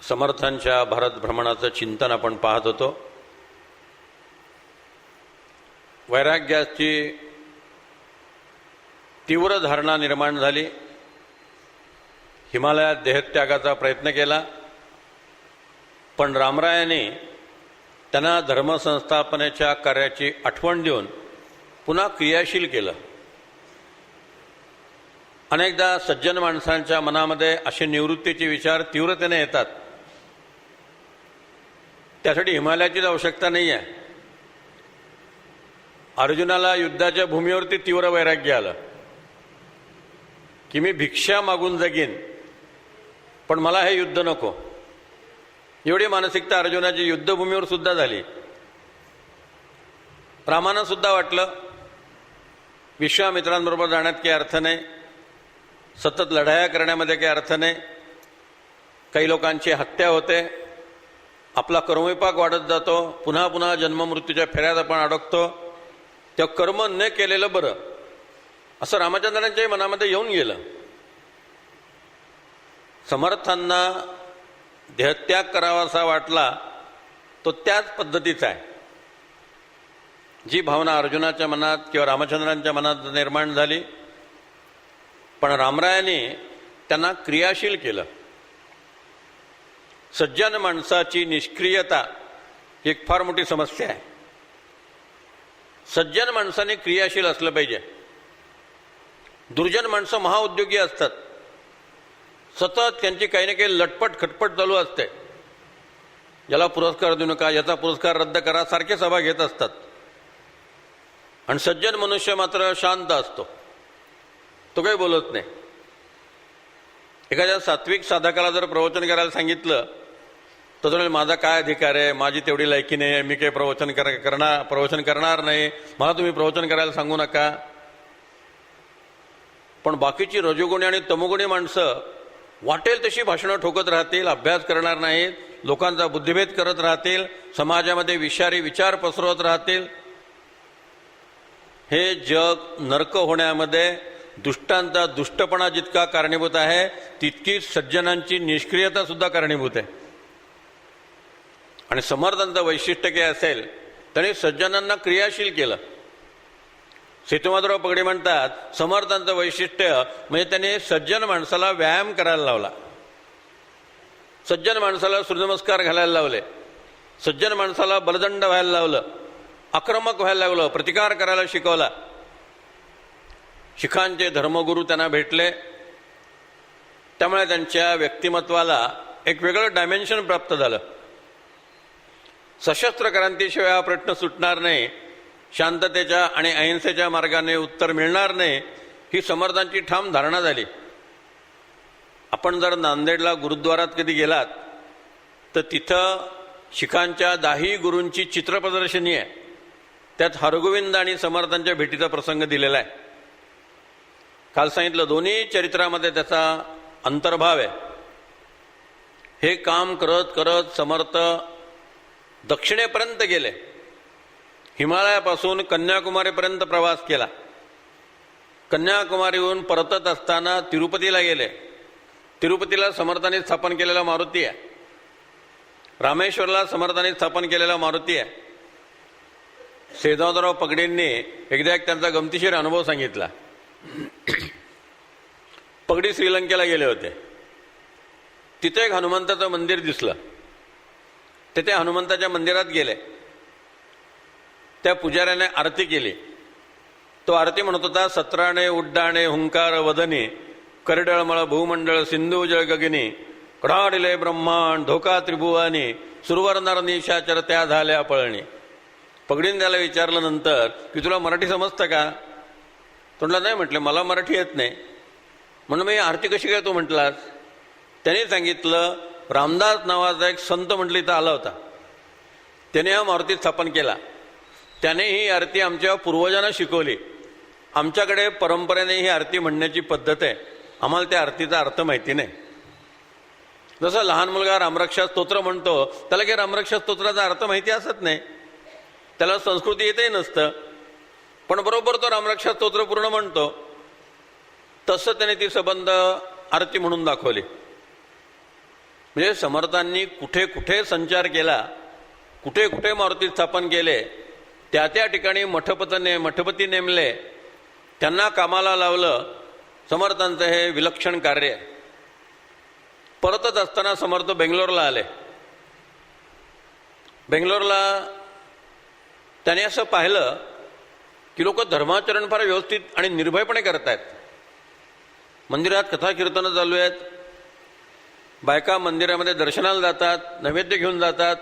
समर्थांच्या भारत भ्रमणाचं चिंतन आपण पाहत होतो। वैराग्याची तीव्र धारणा निर्माण झाली। हिमालयात देहत्यागाचा प्रयत्न केला, पण रामरायांनी त्यांना धर्मसंस्थापनेच्या कार्याची आठवण देऊन पुन्हा क्रियाशील केलं। अनेकदा सज्जन माणसांच्या मनामध्ये असे निवृत्तीचे विचार तीव्रतेने येतात। त्यासाठी हिमालयाचीच आवश्यकता नाही आहे। अर्जुनाला युद्धाच्या भूमीवरती तीव्र वैराग्य आलं की मी भिक्षा मागून जगीन, पण मला हे युद्ध नको, एवढी मानसिकता अर्जुनाची युद्धभूमीवर सुद्धा झाली। रामानं सुद्धा वाटलं विश्वामित्रांबरोबर जाण्यात काही अर्थ नाही, सतत लढाया करण्यामध्ये काही अर्थ नाही, काही लोकांची हत्या होते, आपला कर्मविपाक वाढत जातो, पुन्हा पुन्हा जन्ममृत्यूच्या फेऱ्यात आपण अडकतो, त्या कर्म न केलेलं बरं, असं रामचंद्रांच्याही मनामध्ये येऊन गेलं। समर्थांना देहत्याग करावासा वाटला तो त्याच पद्धतीचा आहे। जी भावना अर्जुनाच्या मनात किंवा रामचंद्रांच्या मनात निर्माण झाली, पण रामरायांनी त्यांना क्रियाशील केलं। सज्जन माणसाची निष्क्रियता ही एक फार मोठी समस्या आहे। सज्जन माणसाने क्रियाशील असलं पाहिजे। दुर्जन माणसं महाउद्योगी असतात, सतत त्यांची काही ना काही लटपट खटपट चालू असते। याला पुरस्कार देऊ नका, याचा पुरस्कार रद्द करा, सारखे सभा घेत असतात। आणि सज्जन मनुष्य मात्र शांत असतो, तो काही बोलत नाही। एखाद्या सात्विक साधकाला जर प्रवचन करायला सांगितलं तर तो माझा काय अधिकार आहे, माझी तेवढी लायकी नाही, मी काही प्रवचन करणार नाही, मला तुम्ही प्रवचन करायला सांगू नका। पण बाकीची रजोगुणी आणि तमोगुणी माणसं वाटेल तशी भाषणं ठोकत राहतील, अभ्यास करणार नाहीत, लोकांचा बुद्धिभेद करत राहतील, समाजामध्ये विषारी विचार पसरवत राहतील। हे जग नरक होण्यामध्ये दुष्टांचा दुष्टपणा जितका कारणीभूत आहे, तितकीच सज्जनांची निष्क्रियता सुद्धा कारणीभूत आहे। आणि समर्थांचं वैशिष्ट्य काय असेल, त्यांनी सज्जनांना क्रियाशील केलं। सेतुमाधवराव पगडी म्हणतात, समर्थांचं वैशिष्ट्य म्हणजे त्यांनी सज्जन माणसाला व्यायाम करायला लावला, सज्जन माणसाला सूर्यनमस्कार घालायला लावले, सज्जन माणसाला बलदंड व्हायला लावलं, आक्रमक व्हायला लागलं, प्रतिकार करायला शिकवला। शिखांचे धर्मगुरू त्यांना भेटले, त्यामुळे त्यांच्या व्यक्तिमत्वाला एक वेगळं डायमेन्शन प्राप्त झालं। सशस्त्र क्रांतीशिवाय हा प्रश्न सुटणार नाही, शांततेच्या आणि अहिंसेच्या मार्गाने उत्तर मिळणार नाही, ही समर्थांची ठाम धारणा झाली। आपण जर नांदेडला गुरुद्वारात कधी गेलात तर तिथं शिखांच्या 10 गुरूंची चित्रप्रदर्शनी आहे, त्यात हरगोविंद आणि समर्थांच्या भेटीचा प्रसंग दिलेला आहे। काल सांगितलं दोन्ही चरित्रामध्ये त्याचा अंतर्भाव आहे। हे काम करत करत समर्थ दक्षिणेपर्यंत गेले, हिमालयापासून कन्याकुमारीपर्यंत प्रवास केला। कन्याकुमारीहून परतत असताना तिरुपतीला गेले, तिरुपतीला समर्थांनी स्थापन केलेला मारुती आहे, रामेश्वरला समर्थांनी स्थापन केलेला मारुती आहे। सेतुमाधवराव पगडींनी एकदा एक त्यांचा गमतीशीर अनुभव सांगितला। पगडी श्रीलंकेला गेले होते, तिथे एक हनुमंताचं मंदिर दिसलं, तिथे हनुमंताच्या मंदिरात गेले, त्या पुजाऱ्याने आरती केली। तो आरती म्हणत होता, सत्राणे उड्डाणे हुंकार वदनी, करडळमळ भूमंडळ सिंधू जळ गगनी, कडाडिले ब्रह्मांड धोका त्रिभुवानी, सुरवर्णर निशाचर त्या झाल्या पळणी। पगडीने त्याला विचारलं नंतर की तुला मराठी समजतं का? तोंडला नाही म्हटलं, मला मराठी येत नाही। म्हणून मी आरती कशी काय तू म्हटलास? त्याने सांगितलं, रामदास नावाचा एक संत म्हटलं इथं आला होता, त्याने हा मारुती स्थापन केला, त्याने ही आरती आमच्या पूर्वजांना शिकवली, आमच्याकडे परंपरेने ही आरती म्हणण्याची पद्धत आहे, आम्हाला त्या आरतीचा अर्थ माहिती नाही। जसं लहान मुलगा रामरक्षा स्तोत्र म्हणतो, त्याला काही रामरक्षा स्तोत्राचा अर्थ माहिती असत नाही, त्याला संस्कृती येतही नसतं, पण बरोबर तो रामरक्षा स्तोत्र पूर्ण म्हणतो। तसं त्याने ती संबंध आरती म्हणून दाखवली। म्हणजे समर्थांनी कुठे कुठे संचार केला, कुठे कुठे मारुती स्थापन केले, त्या त्या ठिकाणी मठपती नेमले, त्यांना कामाला लावलं. समर्थांचं हे विलक्षण कार्य आहे. परतच असताना समर्थ बेंगलोरला आले. बेंगलोरला त्याने असं पाहिलं की लोक धर्माचरण फार व्यवस्थित आणि निर्भयपणे करतायत. मंदिरात कथा कीर्तनं चालू आहेत, बायका मंदिरामध्ये दर्शनाला जातात, नैवेद्य घेऊन जातात.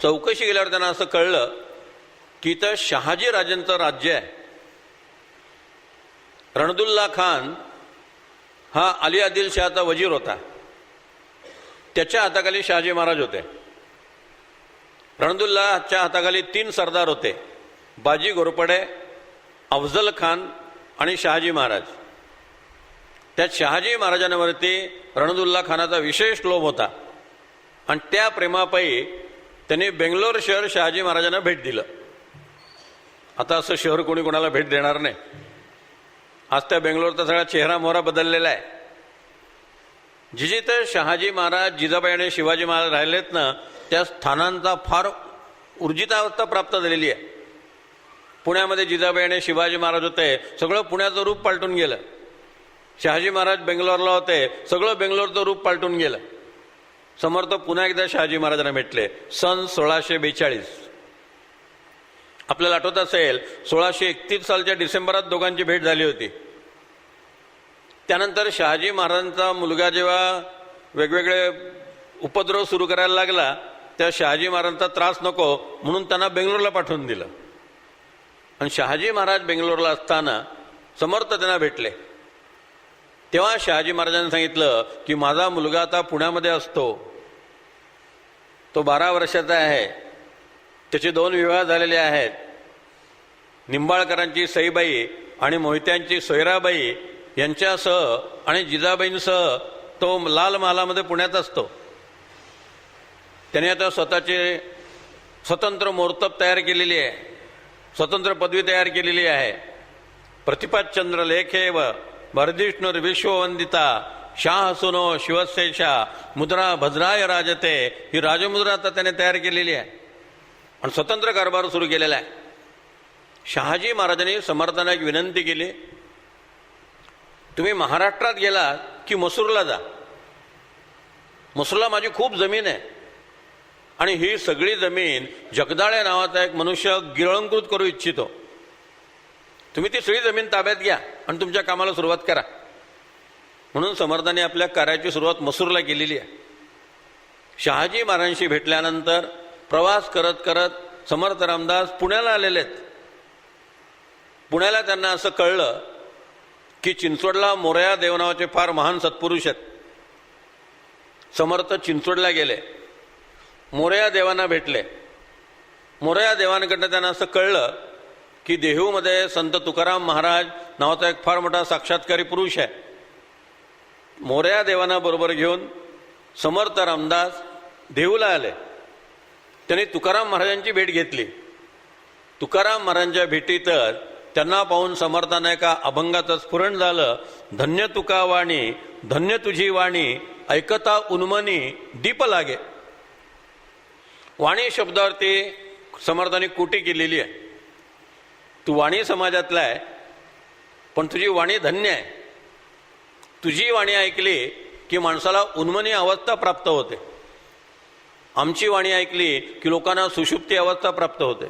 चौकशी केल्यावर त्यांना असं कळलं की इथं शहाजी राजांचं राज्य आहे. रणदुल्ला खान हा अली आदिल शहाचा वजीर होता, त्याच्या हाताखाली शहाजी महाराज होते. रणदुल्लाच्या हाताखाली 3 सरदार होते, बाजी घोरपडे, अफजल खान आणि शहाजी महाराज. त्यात शहाजी महाराजांवरती रणदुल्ला खानाचा विशेष लोभ होता आणि त्या प्रेमापायी त्यांनी बेंगलोर शहर शहाजी महाराजांना भेट दिलं. आता असं शहर कोणी कोणाला भेट देणार नाही. आज त्या बेंगलोरचा सगळा चेहरा मोहरा बदललेला आहे. जिथे शहाजी महाराज, जिजाबाई आणि शिवाजी महाराज राहिलेत ना, त्या स्थानांचा फार ऊर्जितावस्था प्राप्त झालेली आहे. पुण्यामध्ये जिजाबाई आणि शिवाजी महाराज होते, सगळं पुण्याचं रूप पालटून गेलं. शहाजी महाराज बेंगलोरला होते, सगळं बेंगलोरचं रूप पालटून गेलं. समर्थ पुन्हा एकदा शहाजी महाराजांना भेटले सन 1642. आपल्याला आठवत असेल 1631 सालच्या डिसेंबरात दोघांची भेट झाली होती. त्यानंतर शहाजी महाराजांचा मुलगा जेव्हा वेगवेगळे उपद्रव सुरू करायला लागला, त्या शहाजी महाराजांचा त्रास नको म्हणून त्यांना बेंगलोरला पाठवून दिलं. आणि शहाजी महाराज बेंगलोरला असताना समर्थ त्यांना भेटले. तेव्हा शहाजी महाराजांनी सांगितलं की माझा मुलगा आता पुण्यामध्ये असतो, तो 12 वर्षाचा आहे, त्याचे 2 विवाह झालेले आहेत. निंबाळकरांची सईबाई आणि मोहित्यांची सोयराबाई यांच्यासह आणि जिजाबाईंसह तो लाल महालामध्ये पुण्यात असतो. त्याने आता स्वतःचे स्वतंत्र मोर्तब तयार केलेली आहे, स्वतंत्र पदवी तयार केलेली आहे. प्रतिपाचंद्र लेखेव वर्धिष्णुर विश्ववंदिता शाह सुनो शिवशेषा मुद्रा भद्राय राजते, ही राजमुद्रा आता त्याने तयार केलेली आहे आणि स्वतंत्र कारभार सुरू केलेला आहे. शहाजी महाराजांनी समर्थांना एक विनंती केली, तुम्ही महाराष्ट्रात गेला की मसूरला जा. मसूरला माझी खूप जमीन आहे आणि ही सगळी जमीन जगदाळे नावाचा एक मनुष्य गिळंकृत करू इच्छितो. तुम्ही ती सगळी जमीन ताब्यात घ्या आणि तुमच्या कामाला सुरुवात करा. म्हणून समर्थांनी आपल्या कार्याची सुरुवात मसूरला केलेली आहे. शहाजी महाराजांशी भेटल्यानंतर प्रवास करत करत समर्थ रामदास पुण्याला आलेले आहेत. पुण्याला त्यांना असं कळलं की चिंचवडला मोरया देव नावाचे फार महान सत्पुरुष आहेत. समर्थ चिंचवडला गेले, मोरया देवांना भेटले. मोरया देवांकडनं त्यांना असं कळलं की देहूमध्ये संत तुकाराम महाराज नावाचा एक फार मोठा साक्षात्कारी पुरुष आहे. मोरया देवांना बरोबर घेऊन समर्थ रामदास देहूला आले. त्यांनी तुकाराम महाराजांची भेट घेतली. तुकाराम महाराजांच्या भेटीतच त्यांना पाहून समर्थांना एका अभंगाचं स्फुरण झालं. धन्य तुका वाणी, धन्य तुझी वाणी, ऐकता उन्मनी दीप लागे. वाणी शब्दावरती समर्थांनी कोटी केलेली आहे. तू वाणी समाजातला आहे, पण तुझी वाणी धन्य आहे. तुझी वाणी ऐकली की माणसाला उन्मनी अवस्था प्राप्त होते. आमची वाणी ऐकली की लोकांना सुषुप्ती अवस्था प्राप्त होते.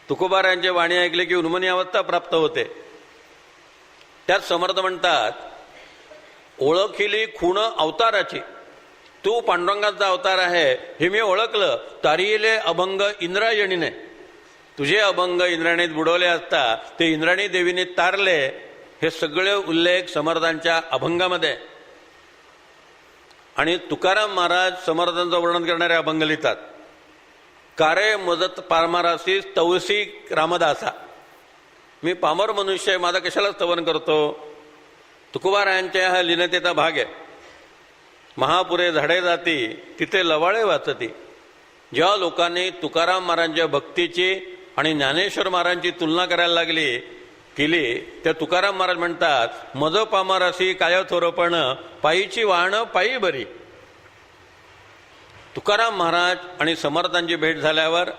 तुकोबारायांची वाणी ऐकली की उन्मनी अवस्था प्राप्त होते. त्यात समर्थ म्हणतात, ओळखिली खूण अवताराची, तू पांडुरंगाचा अवतार आहे हे मी ओळखलं. तारिले अभंग इंद्रायणीने, तुझे अभंग इंद्राणीत बुडवले असता ते इंद्राणी देवीने तारले. हे सगळे उल्लेख समर्थांच्या अभंगामध्ये. आणि तुकाराम महाराज समर्थांचं वर्णन करणारे अभंग लिहितात. कारे मजत पारमारासी तवसी रामदासा, मी पामर मनुष्य आहे, माझा कशाला स्तवन करतो. तुकोबारायांच्या हा लिनतेचा भाग आहे. महापुरे झाडे जाती तिथे लवाळे वाचती. जेव्हा लोकांनी तुकाराम महाराजांच्या भक्तीची आणि ज्ञानेश्वर महाराजांची तुलना करायला केली, त्या तुकाराम महाराज म्हणतात, मज पामरासी काय थोरपण, पायीची वाहनं पायी बरी. तुकाराम महाराज आणि समर्थांची भेट झाल्यावर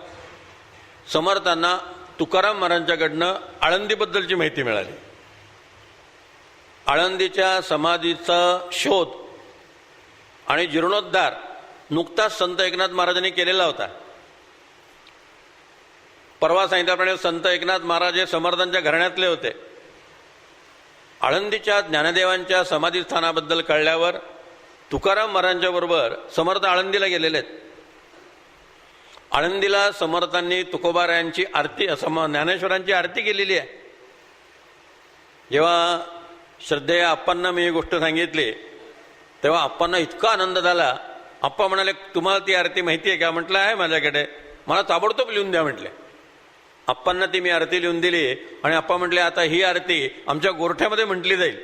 समर्थांना तुकाराम महाराजांच्याकडनं आळंदीबद्दलची माहिती मिळाली. आळंदीच्या समाधीचा शोध आणि जीर्णोद्धार नुकताच संत एकनाथ महाराजांनी केलेला होता. परवा सांगितल्याप्रमाणे संत एकनाथ महाराज हे समर्थांच्या घराण्यातले होते. आळंदीच्या ज्ञानदेवांच्या समाधीस्थानाबद्दल कळल्यावर तुकाराम महाराजांच्या बरोबर समर्थ आळंदीला गेलेले आहेत. आळंदीला समर्थांनी तुकोबारायांची आरती ज्ञानेश्वरांची आरती केलेली आहे. जेव्हा श्रद्धेय आप्पांना मी ही गोष्ट सांगितली तेव्हा आप्पांना इतका आनंद झाला. आप्पा म्हणाले, तुम्हाला ती आरती माहिती आहे का? म्हटलं आहे माझ्याकडे, मला ताबडतोब लिहून द्या म्हटले. आप्पांना ती मी आरती लिहून दिली आणि आप्पा म्हटले, आता ही आरती आमच्या गोरठ्यामध्ये म्हटली जाईल.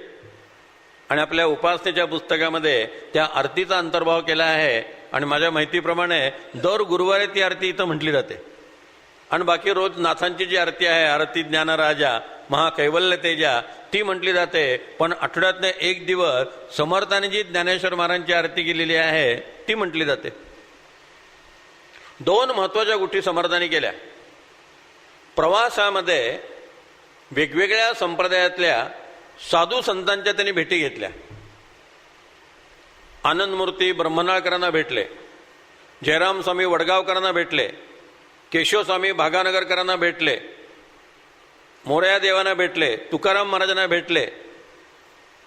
आणि आपल्या उपासनेच्या पुस्तकामध्ये त्या आरतीचा अंतर्भाव केला आहे. आणि माझ्या माहितीप्रमाणे दर गुरुवारी ती आरती इथं म्हटली जाते. आणि बाकी रोज नाथांची जी आरती आहे, आरती ज्ञानराजा महाकैवल्य तेजा, ती म्हटली जाते. पण आठवड्यातनं एक दिवस समर्थाने जी ज्ञानेश्वर महाराजांची आरती केलेली आहे ती म्हटली जाते. दोन महत्वाच्या गोष्टी समर्थांनी केल्या. प्रवासामध्ये वेगवेगळ्या संप्रदायातल्या साधू संतांच्या त्यांनी भेटी घेतल्या. आनंदमूर्ती ब्रह्मनाळकरांना भेटले, जयराम स्वामी वडगावकरांना भेटले, केशवस्वामी भागानगरकरांना भेटले, मोरया देवांना भेटले, तुकाराम महाराजांना भेटले,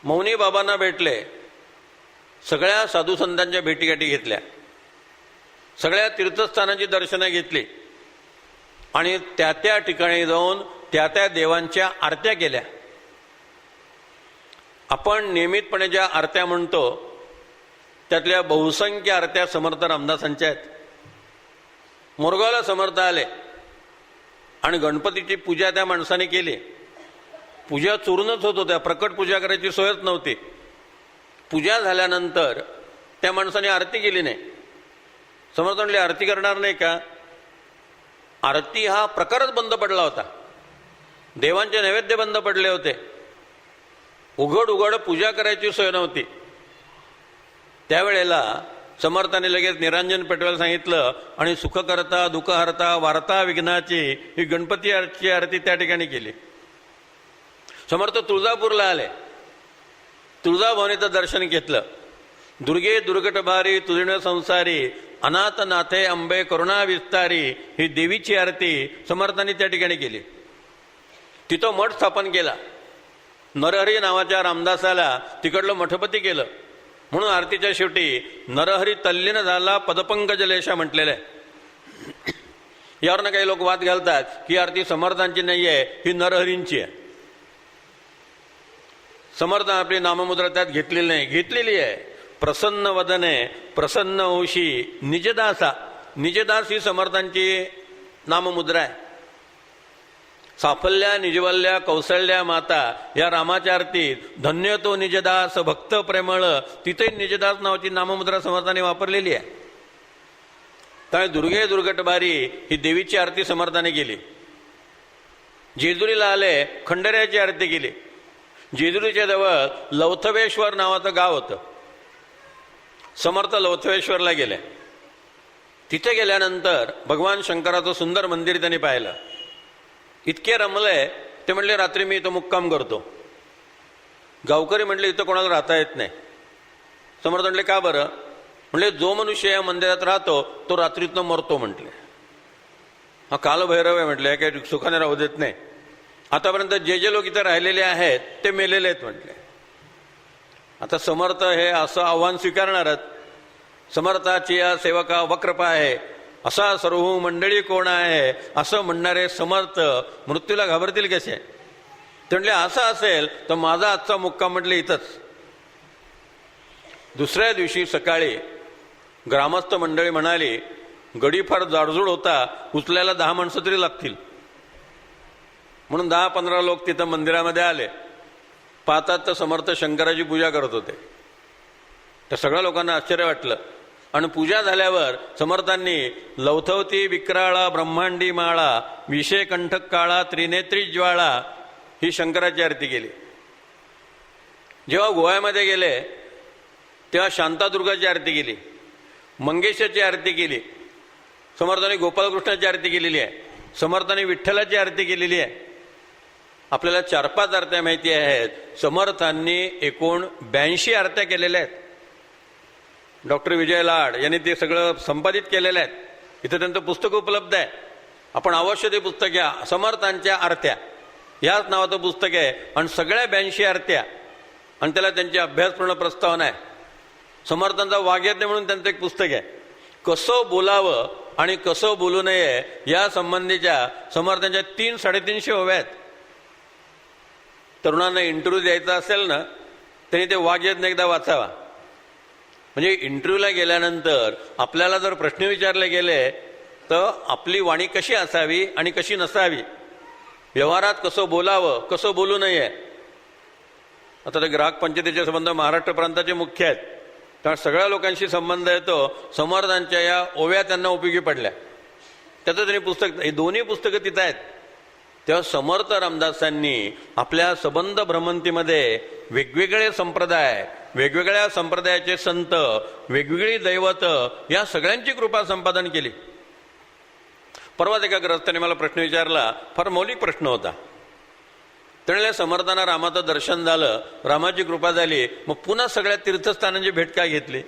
मौनी बाबांना भेटले. सगळ्या साधू संतांच्या भेटीगाठी घेतल्या, सगळ्या तीर्थस्थानांची दर्शनं घेतली आणि त्या त्या ठिकाणी जाऊन त्या त्या देवांच्या आरत्या केल्या. आपण नियमितपणे ज्या आरत्या म्हणतो त्यातल्या बहुसंख्य आरत्या समर्थ रामदासांच्या आहेत. मोरगावला समर्थ आले आणि गणपतीची पूजा त्या माणसाने केली. पूजा चुरूनच होत होत्या, प्रकट पूजा करायची सोयच नव्हती. पूजा झाल्यानंतर त्या माणसाने आरती केली नाही. समर्थ म्हणले, आरती करणार नाही का? आरती हा प्रकारच बंद पडला होता, देवांचे नैवेद्य बंद पडले होते, उघड उघड पूजा करायची सोय नव्हती. त्यावेळेला समर्थाने लगेच निरांजन पेटवायला सांगितलं आणि सुखकर्ता दुःखहर्ता वार्ता विघ्नाची ही गणपतीची आरती त्या ठिकाणी केली. समर्थ तुळजापूरला आले, तुळजाभवानीचं दर्शन घेतलं. दुर्गे दुर्गटभारी तुझिण संसारी अनाथ नाथे अंबे करुणा विस्तारी ही देवीची आरती समर्थांनी त्या ठिकाणी केली. तिथं मठ स्थापन केला. नरहरी नावाच्या रामदासाला तिकडलं मठपती केलं. म्हणून आरतीच्या शेवटी नरहरी तल्लीन झाला पदपंकज लेशा म्हटलेलं आहे. यावरनं काही लोक वाद घालतात की आरती समर्थांची नाही आहे, ही नरहरींची आहे. समर्थ आपली नाममुद्रा त्यात घेतलेली नाही, घेतलेली आहे. प्रसन्न वदने प्रसन्न ओशी निजदासा, निजदास ही समर्थांची नाममुद्रा आहे. साफल्या निजवल्या कौशल्या माता या रामाच्या आरतीत धन्य तो निजदास भक्त प्रेमळ, तिथे निजदास नावाची नाममुद्रा समर्थाने वापरलेली आहे. त्यामुळे दुर्गे दुर्गटबारी ही देवीची आरती समर्थाने केली. जेजुरीला आले, खंडेरायाची आरती केली. जेजुरीच्या जवळ लवथवेश्वर नावाचं गाव होतं. समर्थ लवथवेश्वरला गेले. तिथे गेल्यानंतर भगवान शंकराचं सुंदर मंदिर त्यांनी पाहिलं. इतके रमले ते म्हणले, रात्री मी इथं मुक्काम करतो. गावकरी म्हणले, इथं कोणाला राहता येत नाही. समर्थ म्हटले, का बरं? म्हणले, जो मनुष्य या मंदिरात राहतो तो रात्रीतनं मरतो म्हटले. हा कालभैरव आहे म्हटले, काही सुखाने राहू देत नाही. आतापर्यंत जे जे लोक इथं राहिलेले आहेत ते मेलेले आहेत म्हटले. आता समर्थ हे असं आव्हान स्वीकारणारच. समर्थाची या सेवका वक्रपा आहे, असा सर्व मंडळी कोण आहे असं म्हणणारे समर्थ मृत्यूला घाबरतील कसे? ते म्हटले, असं असेल तर माझा आजचा मुक्काम म्हटले इथंच. दुसऱ्या दिवशी सकाळी ग्रामस्थ मंडळी म्हणाली, गडी फार जाडजूड होता, उचलायला 10 माणसं तरी लागतील. म्हणून 10-15 लोक तिथं मंदिरामध्ये आले. पाहतात तर समर्थ शंकराची पूजा करत होते. त्या सगळ्या लोकांना आश्चर्य वाटलं. आणि पूजा झाल्यावर समर्थांनी लवथवती विक्राळा ब्रह्मांडी माळा विषय कंठक काळा त्रिनेत्री ज्वाळा ही शंकराची आरती केली. जेव्हा गोव्यामध्ये गेले तेव्हा शांतादुर्गाची आरती केली. मंगेशाची आरती केली, समर्थांनी गोपालकृष्णाची आरती केलेली आहे, समर्थांनी विठ्ठलाची आरती केलेली आहे. आपल्याला 4-5 आरत्या माहिती आहेत. समर्थांनी एकूण 82 आरत्या केलेल्या आहेत. डॉक्टर विजय लाड यांनी ते सगळं संपादित केलेलं आहे. इथं त्यांचं पुस्तक उपलब्ध आहे. आपण अवश्य ते पुस्तक घ्या. समर्थांच्या आरत्या याच नावाचं पुस्तक आहे आणि सगळ्या 82 आरत्या आणि त्याला त्यांची अभ्यासपूर्ण प्रस्तावना आहे. समर्थांचा वाग्यज्ञ म्हणून त्यांचं एक पुस्तक आहे. कसं बोलावं आणि कसं बोलू नये या संबंधीच्या समर्थांच्या 300-350 ओव्या आहेत. तरुणांना इंटरव्ह्यू द्यायचा असेल ना त्यांनी ते वाग्यज्ञ एकदा वाचावा. म्हणजे इंटरव्ह्यूला गेल्यानंतर आपल्याला जर प्रश्न विचारले गेले तर आपली वाणी कशी असावी आणि कशी नसावी, व्यवहारात कसं बोलावं कसं बोलू नये. आता ते ग्राहक पंचायतीचे संबंध महाराष्ट्र प्रांताचे मुख्य आहेत, कारण सगळ्या लोकांशी संबंध येतो. समर्थांच्या या ओव्या त्यांना उपयोगी पडल्या. त्याचं त्यांनी पुस्तक, हे दोन्ही पुस्तकं तिथं आहेत. तेव्हा समर्थ रामदासांनी आपल्या संबंध भ्रमंतीमध्ये वेगवेगळे संप्रदाय, वेगवेगळ्या संप्रदायाचे संत, वेगवेगळी दैवत या सगळ्यांची कृपा संपादन केली. परवाच एका ग्रस्ताने मला प्रश्न विचारला, फार मौलिक प्रश्न होता. त्यामुळे समर्थांना रामाचं दर्शन झालं, रामाची कृपा झाली, मग पुन्हा सगळ्या तीर्थस्थानांची भेट काय घेतली?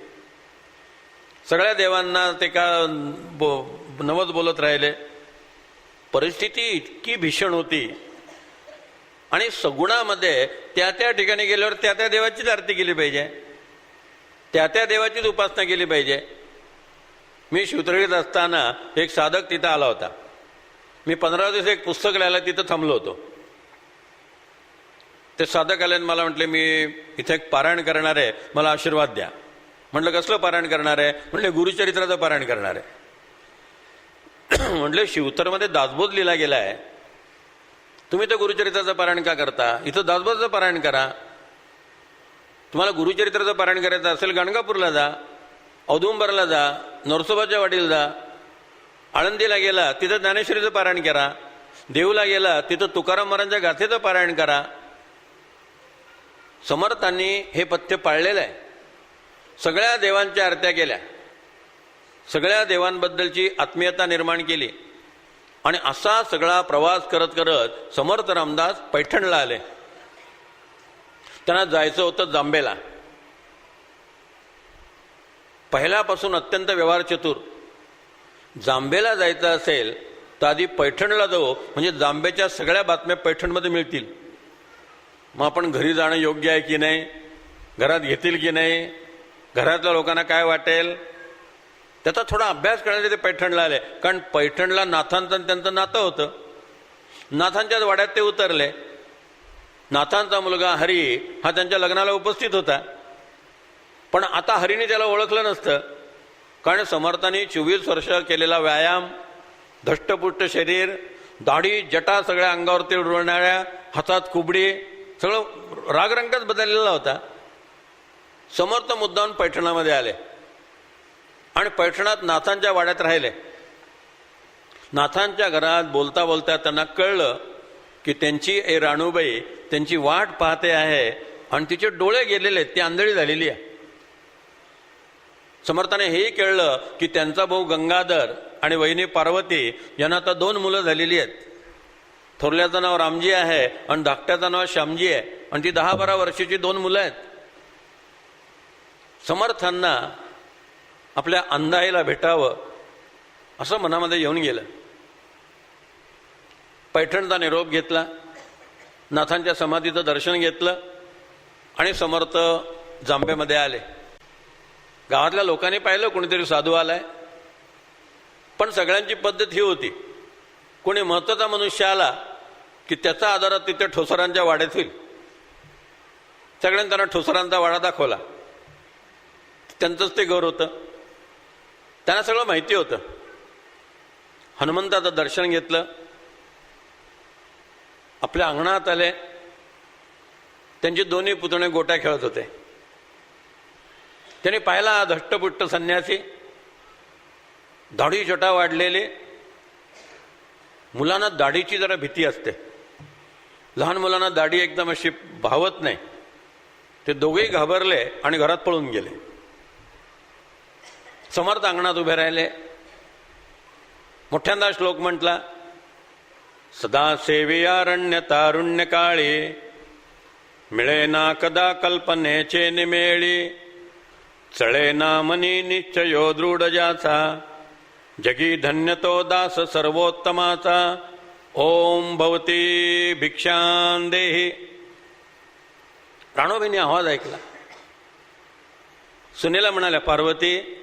सगळ्या देवांना ते का नवस बोलत राहिले? परिस्थिती इतकी भीषण होती आणि सगुणामध्ये त्या त्या ठिकाणी गेल्यावर त्या त्या देवाचीच आरती केली पाहिजे, त्या त्या देवाचीच उपासना केली पाहिजे. मी शिवतळीत असताना एक साधक तिथं आला होता. मी 15 दिवस एक पुस्तक लिहायला तिथं थांबलो होतो. ते साधक आल्याने मला म्हटले, मी इथे एक पारायण करणार आहे, मला आशीर्वाद द्या. म्हटलं कसलं पारायण करणार आहे? म्हटले गुरुचरित्राचं पारायण करणार आहे. म्हटलं शिवतरमध्ये दासबोध लिहिला गेला आहे, तुम्ही तर गुरुचरित्राचं पारायण का करता? इथं दासबोधाचं पारायण करा. तुम्हाला गुरुचरित्राचं पारायण करायचं असेल गाणगापूरला जा, औदुंबरला जा, नरसोबाच्या वाडीला जा, आळंदीला गेला तिथं ज्ञानेश्वरीचं पारायण करा, देऊला गेला तिथं तुकाराम महाराजांच्या गाथेचं पारायण करा. समर्थांनी हे पथ्य पाळलेलं आहे. सगळ्या देवांच्या आरत्या केल्या, सगळ्या देवांबद्दलची आत्मीयता निर्माण केली आणि असा सगळा प्रवास करत करत समर्थ रामदास पैठणला आले. त्यांना जायचं होतं जांबेला. पहिल्यापासून अत्यंत व्यवहार चतुर. जांबेला जायचं असेल तर आधी पैठणला जाऊ, म्हणजे जांबेच्या सगळ्या बातम्या पैठणमध्ये मिळतील. मग आपण घरी जाणं योग्य आहे की नाही, घरात घेतील की नाही, घरातल्या लोकांना काय वाटेल, त्याचा थोडा अभ्यास करण्यासाठी ते पैठणला आले. कारण पैठणला नाथांचं त्यांचं नातं होतं. नाथांच्याच वाड्यात ते उतरले. नाथांचा मुलगा हरी हा त्यांच्या लग्नाला उपस्थित होता, पण आता हरीने त्याला ओळखलं नसतं. कारण समर्थांनी 24 वर्ष केलेला व्यायाम, धष्टपुष्ट शरीर, दाढी जटा सगळ्या अंगावरती उडवणाऱ्या, हातात कुबडी, सगळं रागरंगच बदललेला होता. समर्थ मुद्दाम पैठणामध्ये आले आणि पैठणात नाथांच्या वाड्यात राहिले. नाथांच्या घरात बोलता बोलता त्यांना कळलं की त्यांची राणूबाई त्यांची वाट पाहते आहे आणि तिचे डोळे गेलेले आहेत, ती आंधळी झालेली आहे. समर्थाने हेही कळलं की त्यांचा भाऊ गंगाधर आणि वहिनी पार्वती यांना आता 2 मुलं झालेली आहेत. थोरल्याचं नाव रामजी आहे आणि धाकट्याचं नाव श्यामजी आहे आणि ती 10-12 वर्षाची 2 मुलं आहेत. समर्थांना आपल्या अंधाईला भेटावं असं मनामध्ये येऊन गेलं. पैठणचा निरोप घेतला, नाथांच्या समाधीचं दर्शन घेतलं आणि समर्थ जांबेमध्ये आले. गावातल्या लोकांनी पाहिलं कोणीतरी साधू आलाय, पण सगळ्यांची पद्धत ही होती, कोणी महत्वाचा मनुष्य आला की त्याचा आधार तिथे ठोसरांच्या वाड्यात होईल. सगळ्यांनी त्यांना ठोसरांचा वाडा दाखवला. त्यांचंच ते घर होतं, त्यांना सगळं माहिती होतं. हनुमंताचं दर्शन घेतलं, आपल्या अंगणात आले. त्यांचे 2 पुतणे गोट्या खेळत होते. त्याने पाहिला धष्टपुष्ट संन्यासी, दाढी जटा वाढलेली. मुलांना दाढीची जरा भीती असते, लहान मुलांना दाढी एकदम अशी भावत नाही. ते दोघेही घाबरले आणि घरात पळून गेले. समर्थ अंगणात उभे राहिले. मोठ्यांदा श्लोक म्हटला, सदा सेवियारण्य तारुण्य काळी, मिळे ना कदा कल्पनेचे निमेळी, चळे ना मनी निश्चयो दृढ ज्याचा, जगी धन्य तो दास सर्वोत्तमाचा, ओम भवती भिक्षां देहि. राणोबाईंनी आवाज ऐकला. सुनेला म्हणाल्या, पार्वती,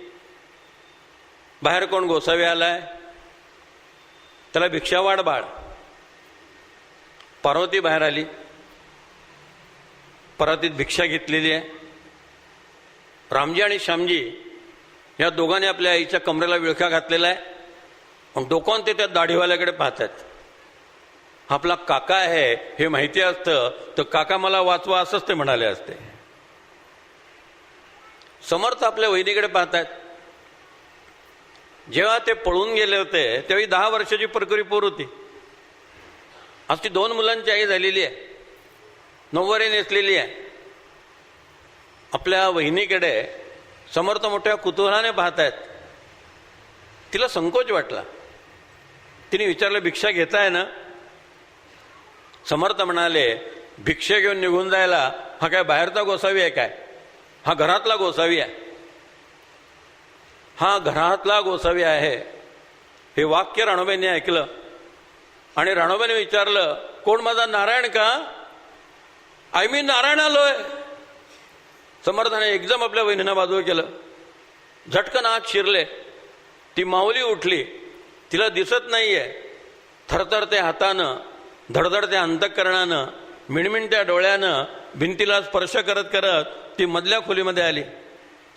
बाहेर कोण गोसावी आलाय, त्याला भिक्षा वाढ बाळ. पार्वती बाहेर आली. परातीत भिक्षा घेतलेली आहे. रामजी आणि श्यामजी या दोघांनी आपल्या आईच्या कमरेला विळखा घातलेला आहे. पण डोकावून ते त्या दाढीवाल्याकडे पाहतात. आपला काका आहे हे माहिती असतं तर काका मला वाचवा असंच ते म्हणाले असते. समर्थ आपल्या वहिनीकडे पाहतात. जेव्हा ते पळून गेले होते तेव्हा 10 वर्षाची परकरी पोर होती. आज ती 2 मुलांची आई झालेली आहे, नऊवारी नेसलेली आहे. आपल्या वहिनीकडे समर्थ मोठ्या कुतूहलाने पाहतायत. तिला संकोच वाटला. तिने विचारलं, भिक्षा घेताय ना? समर्थ म्हणाले, भिक्षा घेऊन निघून जायला हा काय बाहेरचा गोसावी आहे काय? हा घरातला गोसावी आहे. हा घरातला गोसावी आहे. हे वाक्य राणोबाईंनी ऐकलं आणि राणोबाईंनी विचारलं, कोण माझा नारायण का? आई मी नारायण आलोय. समर्थाने एकदम आपल्या वहिनीनं बाजू केलं. झटकन आत शिरले. ती माऊली उठली. तिला दिसत नाहीये. थरथरत्या हातानं, धडधडत्या अंतःकरणानं, मिणमिणत्या डोळ्यानं भिंतीला स्पर्श करत करत ती मधल्या खोलीमध्ये आली.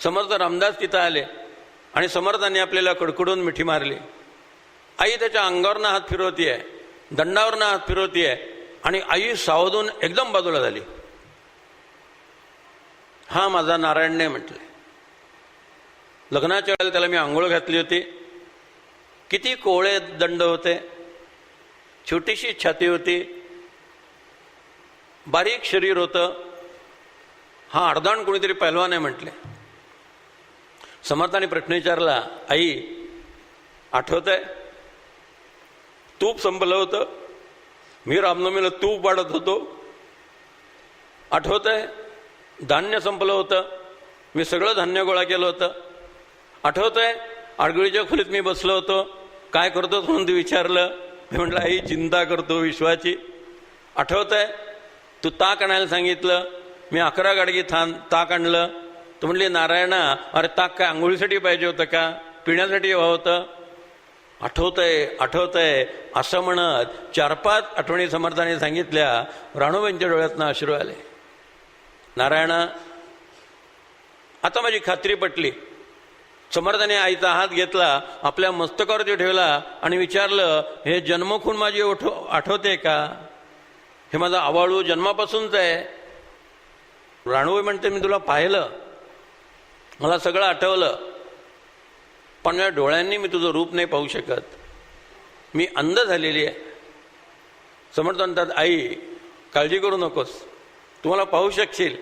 समर्थ रामदास तिथं आले आणि समर्थांनी आपल्याला कडकडून मिठी मारली. आई त्याच्या अंगावरनं हात फिरवतीये, दंडावरनं हात फिरवतीये आणि आई सावधून एकदम बाजूला झाली. हा माझा नारायण नाही म्हटले. लग्नाच्या वेळेला त्याला मी आंघोळ घातली होती. किती कोवळे दंड होते, छोटीशी छाती होती, बारीक शरीर होतं. हा अर्धाण कोणीतरी पहिलवान आहे म्हटले. समर्थाने प्रश्न विचारला, आई आठवतंय तूप संपलं होतं, मी रामनवमीला तूप वाढत होतो? आठवतंय धान्य संपलं होतं, मी सगळं धान्य गोळा केलं होतं? आठवतंय आडगळीच्या खोलीत मी बसलो होतो, काय करतोस म्हणून तू विचारलं? मी म्हटलं, आई चिंता करतो विश्वाची. आठवतंय तू ताक आणायला सांगितलं, मी 11 गाडगी ताक आणलं. तू म्हणली, नारायणा अरे ताक काय आंघोळीसाठी पाहिजे होतं का, पिण्यासाठी हवं होतं? आठवतंय आठवतंय असं म्हणत 4-5 आठवणी समर्थाने सांगितल्या. राणोबाईंच्या डोळ्यातनं अश्रू आले. नारायणा आता माझी खात्री पटली. समर्थाने आईचा हात घेतला, आपल्या मस्तकावरती ठेवला आणि विचारलं, हे जन्मखून माझी आठवते का? हे माझा आवाळू जन्मापासूनच आहे. राणूबाई म्हणते, मी तुला पाहिलं, मला सगळं आठवलं, पण माझ्या डोळ्यांनी मी तुझं रूप नाही पाहू शकत, मी अंध झालेली आहे. समर्थ म्हणतात, आई काळजी करू नकोस, तुम्हाला पाहू शकशील.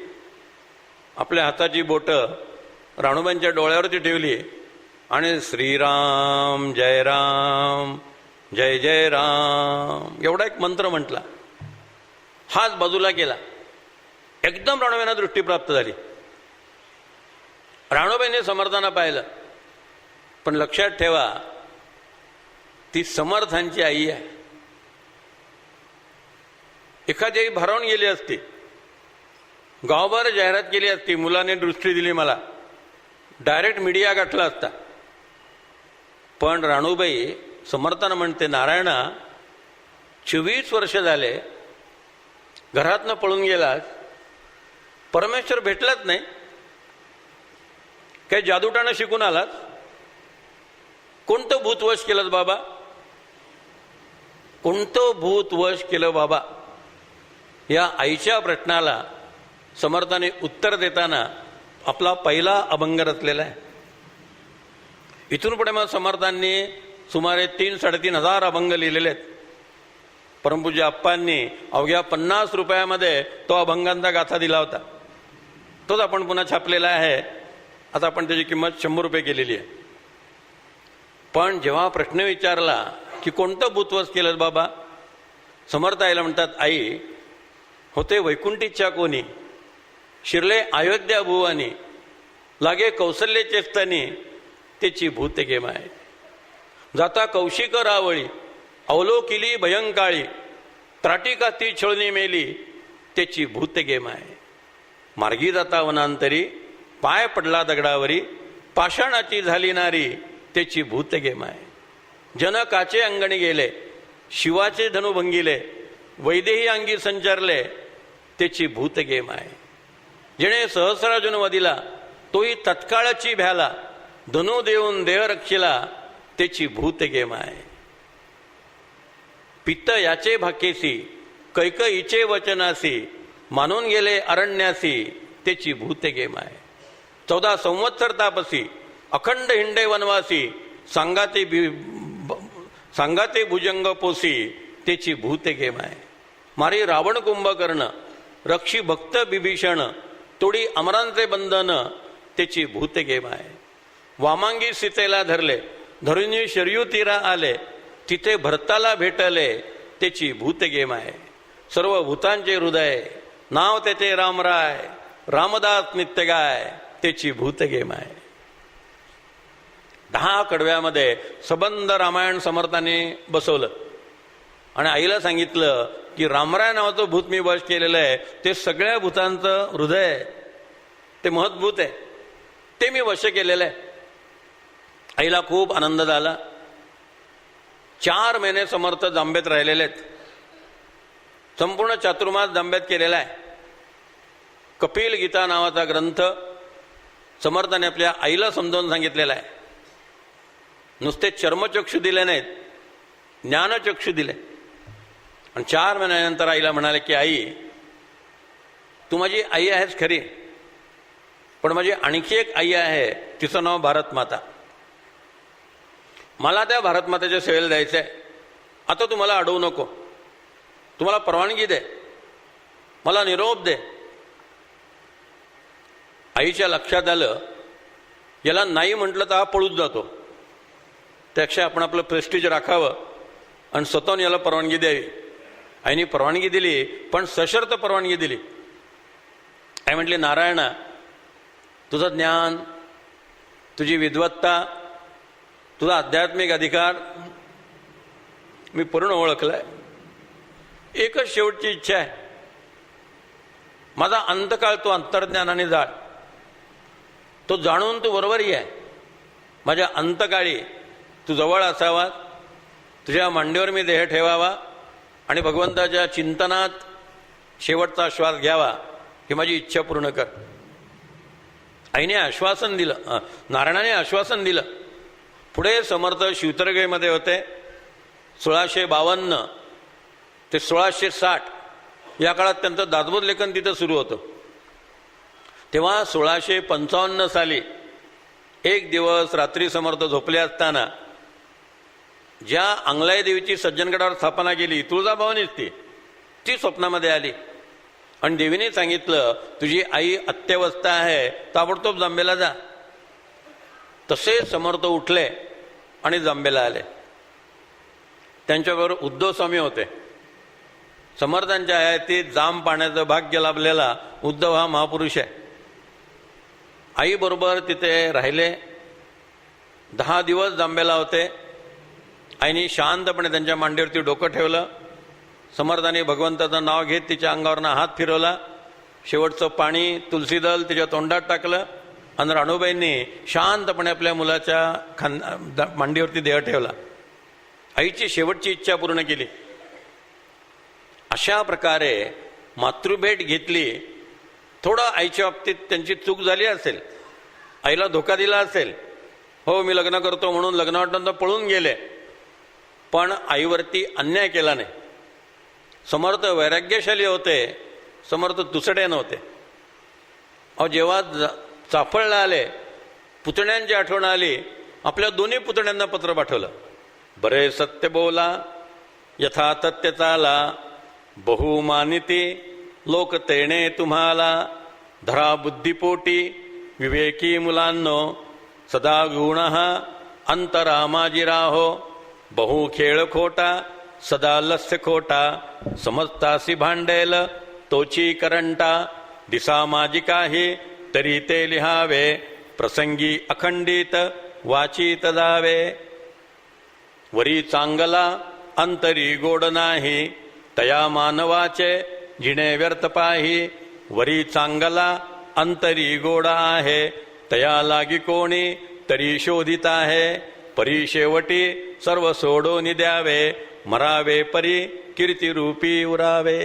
आपल्या हाताची बोटं राणूबाईंच्या डोळ्यावरती ठेवली आणि श्रीराम जय राम जय जय राम एवढा एक मंत्र म्हटला. हात बाजूला केला. एकदम राणूबाईंना दृष्टी प्राप्त झाली. राणूबाईंनी समर्थांना पाहिलं, पण लक्षात ठेवा ती समर्थांची आई आहे. एखादी आई भारावून गेली असती, गावभर जाहिरात केली असती, मुलाने दृष्टी दिली मला, डायरेक्ट मीडिया गाठला असता. पण राणूबाई समर्थांना म्हणते, नारायणा 24 वर्ष झाले घरातनं पळून गेलास, परमेश्वर भेटलाच नाही, काही जादूटानं शिकून आलास, कोणतं भूत वश केलंस बाबा, कोणतं भूत वश केलं बाबा? या आईच्या प्रश्नाला समर्थाने उत्तर देताना आपला पहिला अभंग रचलेला आहे. इथून पुढे मग समर्थांनी सुमारे 3-3.5 हजार अभंग लिहिलेले आहेत. परमपूज्य आप्पांनी अवघ्या 50 रुपयामध्ये तो अभंगांचा गाथा दिला होता. तोच आपण पुन्हा छापलेला आहे. आता आपण त्याची किंमत 100 रुपये केलेली आहे. पण जेव्हा प्रश्न विचारला की कोणतं भूतवस केलं बाबा, समर्थ आईला म्हणतात, आई होते वैकुंठीच्या कोणी, शिरले अयोध्या भुवानी, लागे कौसल्याचे स्तनी, त्याची भूत गे माय. जाता कौशिक रावळी, अवलोकिली भयंकाळी, त्राटिका ती छळणी मेली, त्याची भूत गे माय. मार्गी जाता वनांतरी, पाय पडला दगडावरी, पाषाणाची झाली नारी, त्याची भूत गे माय. जनकाचे अंगणी गेले, शिवाचे धनु भंगिले, वैदेही अंगी संचारले, त्याची भूत गे माय. जेणे सहस्रार्जुन वदिला, तोही तत्काळची भ्याला, धनु देऊन देह रक्षिला, त्याची भूत गे माय. पित्त याचे भाकेसी, कैकईचे वचनासी, मानून गेले अरण्यासी, त्याची भूत गे माय. 14 संवत्सर तापसी, अखंड हिंडे वनवासी, सांगाते भुजंग पोसी, त्याची भूत गे माय. मारी रावण कुंभकर्ण, रक्षी भक्त बिभीषण, तोडी अमरांचे बंधन, त्याची भूत गे माय. वामांगी सीतेला धरले, धरुणी शर्यू तीरा आले, तिथे भरताला भेटले, त्याची भूत गे माय. सर्व भूतांचे हृदय, नाव त्याचे रामराय, रामदास नित्य गाय, त्याची भूत गे माय. 10 कडव्यामध्ये सबंध रामायण समर्थाने बसवलं आणि आईला सांगितलं की रामराय नावाचं भूत मी वश केलेलं आहे, ते सगळ्या भूतांचं हृदय आहे, ते महत्भूत आहे, ते मी वश केलेलं आहे. आईला खूप आनंद झाला. 4 महिने समर्थ जांबेत राहिलेले आहेत. संपूर्ण चातुर्मास जांबेत केलेला आहे. कपिल गीता नावाचा ग्रंथ समर्थाने आपल्या आईला समजावून सांगितलेला आहे. नुसते चर्मचक्षु दिले नाहीत, ज्ञानचक्षु दिले. आणि 4 महिन्यानंतर आईला म्हणाले की आई, तू माझी आई आहेस खरी, पण माझी आणखी एक आई आहे, तिचं नाव भारत माता. मला त्या भारत मातेच्या सेवेला द्यायचं आहे. आता तू मला अडवू नको, तुम्हाला परवानगी दे, मला निरोप दे. आईच्या लक्षात आलं याला नाही म्हटलं तर हा पळूच जातो, त्यापेक्षा आपण आपलं प्रेस्टिज राखावं आणि स्वतःहून याला परवानगी द्यावी. आईने परवानगी दिली, पण सशर्त परवानगी दिली. आई म्हटली, नारायणा, तुझं ज्ञान, तुझी विद्वत्ता, तुझा आध्यात्मिक अधिकार मी पूर्ण ओळखलाय. एकच शेवटची इच्छा आहे, माझा अंतकाळ तू अंतर्ज्ञानाने जाळ. तो जाणून तू बरोबर आहे. माझ्या अंतकाळी तू जवळ असावा, तुझ्या मांडीवर मी देह ठेवावा आणि भगवंताच्या चिंतनात शेवटचा श्वास घ्यावा, ही माझी इच्छा पूर्ण कर. आईने आश्वासन दिलं, नारायणाने आश्वासन दिलं. पुढे समर्थ शिवतरगेमध्ये होते. 1652 ते 1660 या काळात त्यांचं दासबोध लेखन तिथं सुरू होतं. तेव्हा 1655 साली एक दिवस रात्री समर्थ झोपले असताना ज्या अंगलाई देवीची सज्जनगडावर स्थापना केली, तुळजाभवानीच ती स्वप्नामध्ये आली आणि देवीने सांगितलं, तुझी आई अत्यवस्था आहे, ताबडतोब जांबेला जा. तसे समर्थ उठले आणि जांबेला आले. त्यांच्याबरोबर उद्धव स्वामी होते. समर्थांच्या हयातीत जांब पाण्याचं भाग्य लाभलेला उद्धव हा महापुरुष आहे. आईबरोबर तिथे राहिले. 10 दिवस जांबेला होते. आईने शांतपणे त्यांच्या मांडीवरती डोकं ठेवलं. समर्थांनी भगवंताचं नाव घेत तिच्या अंगावरनं हात फिरवला. शेवटचं पाणी तुलसीदल तिच्या तोंडात टाकलं आणि राणूबाईंनी शांतपणे आपल्या मुलाच्या मांडीवरती देह ठेवला. आईची शेवटची इच्छा पूर्ण केली. अशा प्रकारे मातृभेट घेतली. थोडं आईच्या बाबतीत त्यांची चूक झाली असेल, आईला धोका दिला असेल. हो, मी लग्न करतो म्हणून लग्नावाटनंतर पळून गेले, पण आईवरती अन्याय केला नाही. समर्थ वैराग्यशाली होते, समर्थ तुसडे नव्हते. अहो, जेव्हा चाफळला आले, पुतण्यांची आठवण आली, आपल्या दोन्ही पुतण्यांना पत्र पाठवलं. बरे सत्य बोला, यथा तथ्य चाला, बहुमानिती लोक तेणे तुम्हाला, धरा बुद्धिपोटी विवेकी मुलांनो, सदा गुण अंतरा माझी राहो, बहु खेळ खोटा, सदा लस्य खोटा, समजतासी भांडेल तोची करंटा, दिसा माझी काही तरी ते लिहावे, प्रसंगी अखंडित वाचित जावे. वरी चांगला अंतरी गोड नाही, तया मानवाचे जिणे व्यर्थ पाही. वरी चांगला अंतरी गोड आहे, तया लागी कोणी तरी शोधित आहे. परी शेवटी सर्व सोडून द्यावे, मरावे परी कीर्तिरूपी उरावे.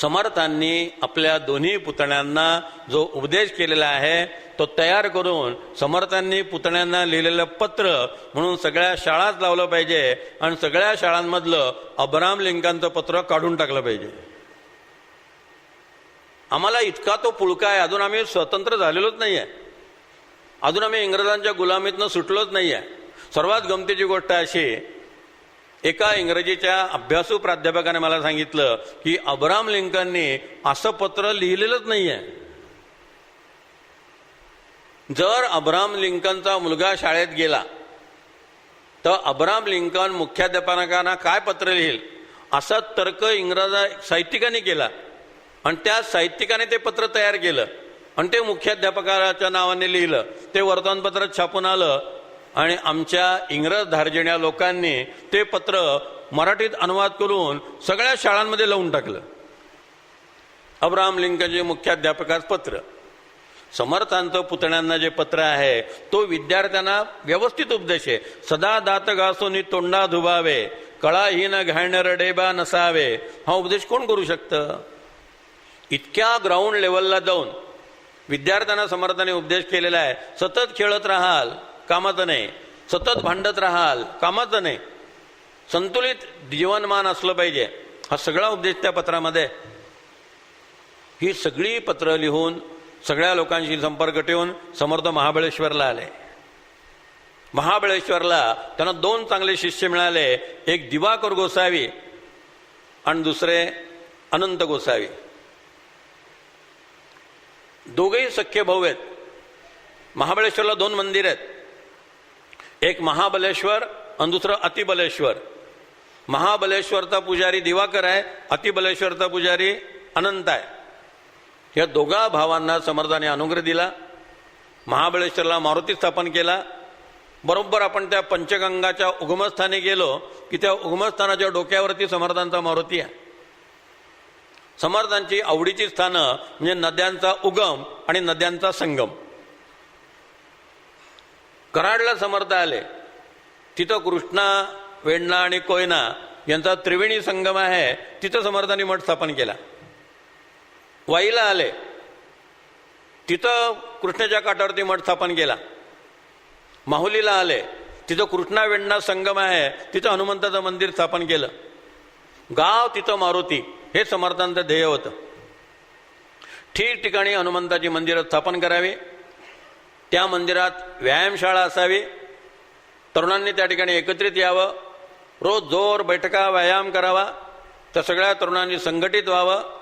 समर्थांनी आपल्या दोन्ही पुतण्यांना जो उपदेश केलेला आहे तो तयार करून समर्थांनी पुतण्यांना लिहिलेलं पत्र म्हणून सगळ्या शाळात लावलं पाहिजे आणि सगळ्या शाळांमधलं अब्राहम लिंकनचं पत्र काढून टाकलं पाहिजे. आम्हाला इतका तो पुळका आहे, अजून आम्ही स्वतंत्र झालेलोच नाही आहे, अजून आम्ही इंग्रजांच्या गुलामीतनं सुटलोच नाही आहे. सर्वात गमतीची गोष्ट अशी, एका इंग्रजीच्या अभ्यासू प्राध्यापकाने मला सांगितलं की अब्राहम लिंकननी असं पत्र लिहिलेलंच नाही आहे. जर अब्राहम लिंकनचा मुलगा शाळेत गेला तर अब्राहम लिंकन मुख्याध्यापकांना काय पत्र लिहिल असा तर्क इंग्रज साहित्यिकांनी केला आणि त्या साहित्यिकाने ते पत्र तयार केलं आणि ते मुख्याध्यापकाच्या नावाने लिहिलं. ते वर्तमानपत्रात छापून आलं आणि आमच्या इंग्रज धार्जिण्या लोकांनी ते पत्र मराठीत अनुवाद करून सगळ्या शाळांमध्ये लावून टाकलं. अब्राहम लिंकनचे मुख्याध्यापकाचं पत्र. समर्थांचं पुतण्यांना जे पत्र आहे तो विद्यार्थ्यांना व्यवस्थित उपदेश आहे. सदा दात घासून तोंडा धुबावे, कळाहीन घालणार डेबा नसावे. हा उपदेश कोण करू शकतं? इतक्या ग्राउंड लेवलला जाऊन विद्यार्थ्यांना समर्थाने उपदेश केलेला आहे. सतत खेळत राहाल कामाचं नाही, सतत भांडत राहाल कामाचं नाही, संतुलित जीवनमान असलं पाहिजे. हा सगळा उपदेश त्या पत्रामध्ये. ही सगळी पत्र लिहून सगळ्या लोकांशी संपर्क ठेवून समर्थ महाबळेश्वरला आले. महाबळेश्वरला त्यांना 2 चांगले शिष्य मिळाले, एक दिवाकर गोसावी आणि दुसरे अनंत गोसावी. दोघेही सख्य भाऊ आहेत. महाबळेश्वरला 2 मंदिर आहेत, एक महाबलेश्वर आणि दुसरं अतिबलेश्वर. महाबलेश्वरचा पुजारी दिवाकर आहे, अतिबलेश्वरचा पुजारी अनंत आहे. या दोघा भावांना समर्थाने अनुग्रह दिला. महाबळेश्वरला मारुती स्थापन केला. बरोबर आपण त्या पंचगंगाच्या उगमस्थानी गेलो की त्या उगमस्थानाच्या डोक्यावरती समर्थांचा मारुती आहे. समर्थांची आवडीची स्थानं म्हणजे नद्यांचा उगम आणि नद्यांचा संगम. कराडला समर्थ आले, तिथं कृष्णा, वेण्णा आणि कोयना यांचा त्रिवेणी संगम आहे, तिथं समर्थांनी मठ स्थापन केला. वाईला आले, तिथं कृष्णाच्या काठावरती मठ स्थापन केला. माहुलीला आले, तिथं कृष्णा वेण्णा संगम आहे, तिथं हनुमंताचं मंदिर स्थापन केलं. गाव तिथं मारुती, हे समर्थांचं ध्येय होतं. ठिकठिकाणी हनुमंताची मंदिरं स्थापन करावी, त्या मंदिरात व्यायामशाळा असावी, तरुणांनी त्या ठिकाणी एकत्रित यावं, रोज जोर बैठका व्यायाम करावा, त्या सगळ्या तरुणांनी संघटित व्हावं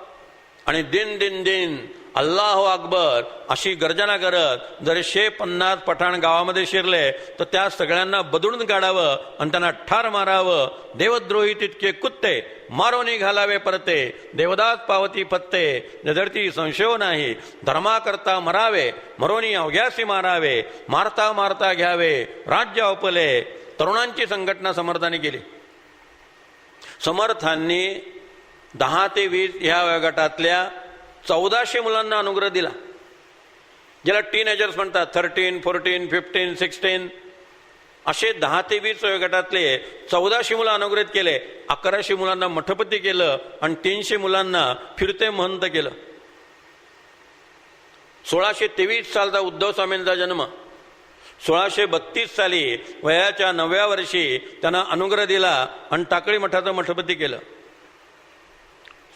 आणि दिन दिन दिन अल्लाहू अकबर अशी गर्जना करत जर 150 पठाण गावामध्ये शिरले तर त्या सगळ्यांना बदलून काढावं आणि त्यांना ठार मारावं. देवद्रोही तितके कुत्ते मारोनी घालावे परते, देवदास पावती पत्ते जधरती संशय नाही. धर्माकरता मरावे, मरोनी अवघ्यासी मारावे, मारता मारता घ्यावे राज्य अपले. तरुणांची संघटना समर्थांनी केली. समर्थांनी 10 ते 20 ह्या वयोगटातल्या 1400 मुलांना अनुग्रह दिला, ज्याला टीनेजर्स म्हणतात. 13, 14, 15, 16 असे 10 ते 20 वयोगटातले 1400 मुलं अनुग्रहित केले. 1100 मुलांना मठपती केलं आणि 300 मुलांना फिरते महंत केलं. 1623 सालचा उद्धव स्वामींचा जन्म. 1632 साली वयाच्या 9व्या वर्षी त्यांना अनुग्रह दिला आणि टाकळी मठाचं मठपती केलं.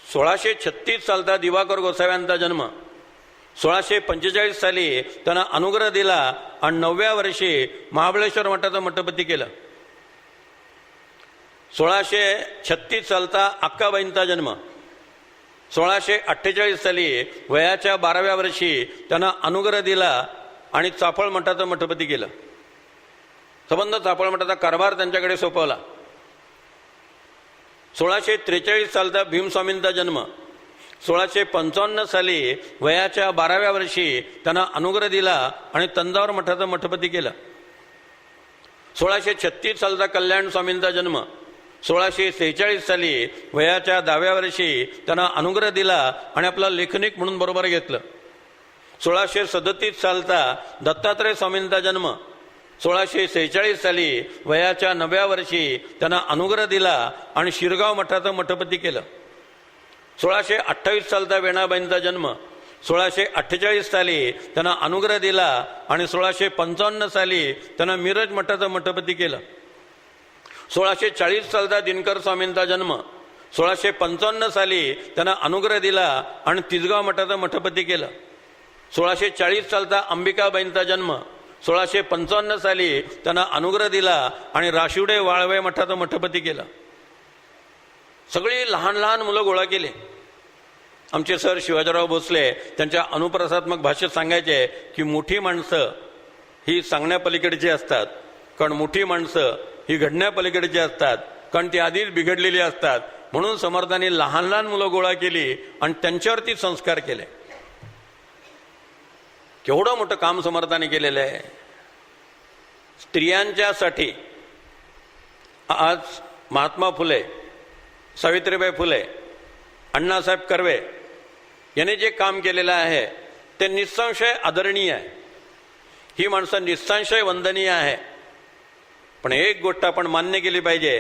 1636 सालचा दिवाकर गोसाव्यांचा जन्म. 1645 साली त्यांना अनुग्रह दिला आणि 9व्या वर्षी महाबळेश्वर मठाचं मठपती केलं. 1636 सालचा अक्काबाईंचा जन्म. 1648 साली वयाच्या 12व्या वर्षी त्यांना अनुग्रह दिला आणि चाफळ मठाचं मठपती केलं. सबंध सापळमठाचा कारभार त्यांच्याकडे सोपवला. 1643 सालचा भीमस्वामींचा जन्म. 1655 साली वयाच्या 12व्या वर्षी त्यांना अनुग्रह दिला आणि तंजावर मठाचं मठपती केलं. 1636 सालचा कल्याण स्वामींचा जन्म. 1646 साली वयाच्या 10व्या वर्षी त्यांना अनुग्रह दिला आणि आपला लेखनिक म्हणून बरोबर घेतलं. 1637 सालचा दत्तात्रय स्वामींचा जन्म. 1646 साली वयाच्या 9व्या वर्षी त्यांना अनुग्रह दिला आणि शिरगाव मठाचं मठपती केलं. 1628 सालचा वेणाबाईंचा जन्म. 1648 साली त्यांना अनुग्रह दिला आणि 1655 साली त्यांना मिरज मठाचं मठपती केलं. 1640 सालचा दिनकर स्वामींचा जन्म. 1655 साली त्यांना अनुग्रह दिला आणि तिसगाव मठाचं मठपती केलं. 1640 सालचा अंबिकाबाईंचा जन्म. 1655 साली त्यांना अनुग्रह दिला आणि राशिवडे वाळवे मठाचं मठपती केलं. सगळी लहान लहान मुलं गोळा केले. आमचे सर शिवाजीराव भोसले त्यांच्या अनुप्रसात्मक भाषेत सांगायचे की मोठी माणसं ही सांगण्यापलीकडची असतात, कारण मोठी माणसं ही घडण्यापलीकडची असतात, कारण ती आधीच बिघडलेली असतात. म्हणून समर्थांनी लहान लहान मुलं गोळा केली आणि त्यांच्यावरती संस्कार केले. केवढं मोठं काम समर्थांनी केलेलं आहे. स्त्रियांच्यासाठी आज महात्मा फुले, सावित्रीबाई फुले, अण्णासाहेब कर्वे यांनी जे काम केलेलं आहे ते निसंशय आदरणीय आहे. ही माणसं निसंशय वंदनीय आहे. पण एक गोष्ट आपण मान्य केली पाहिजे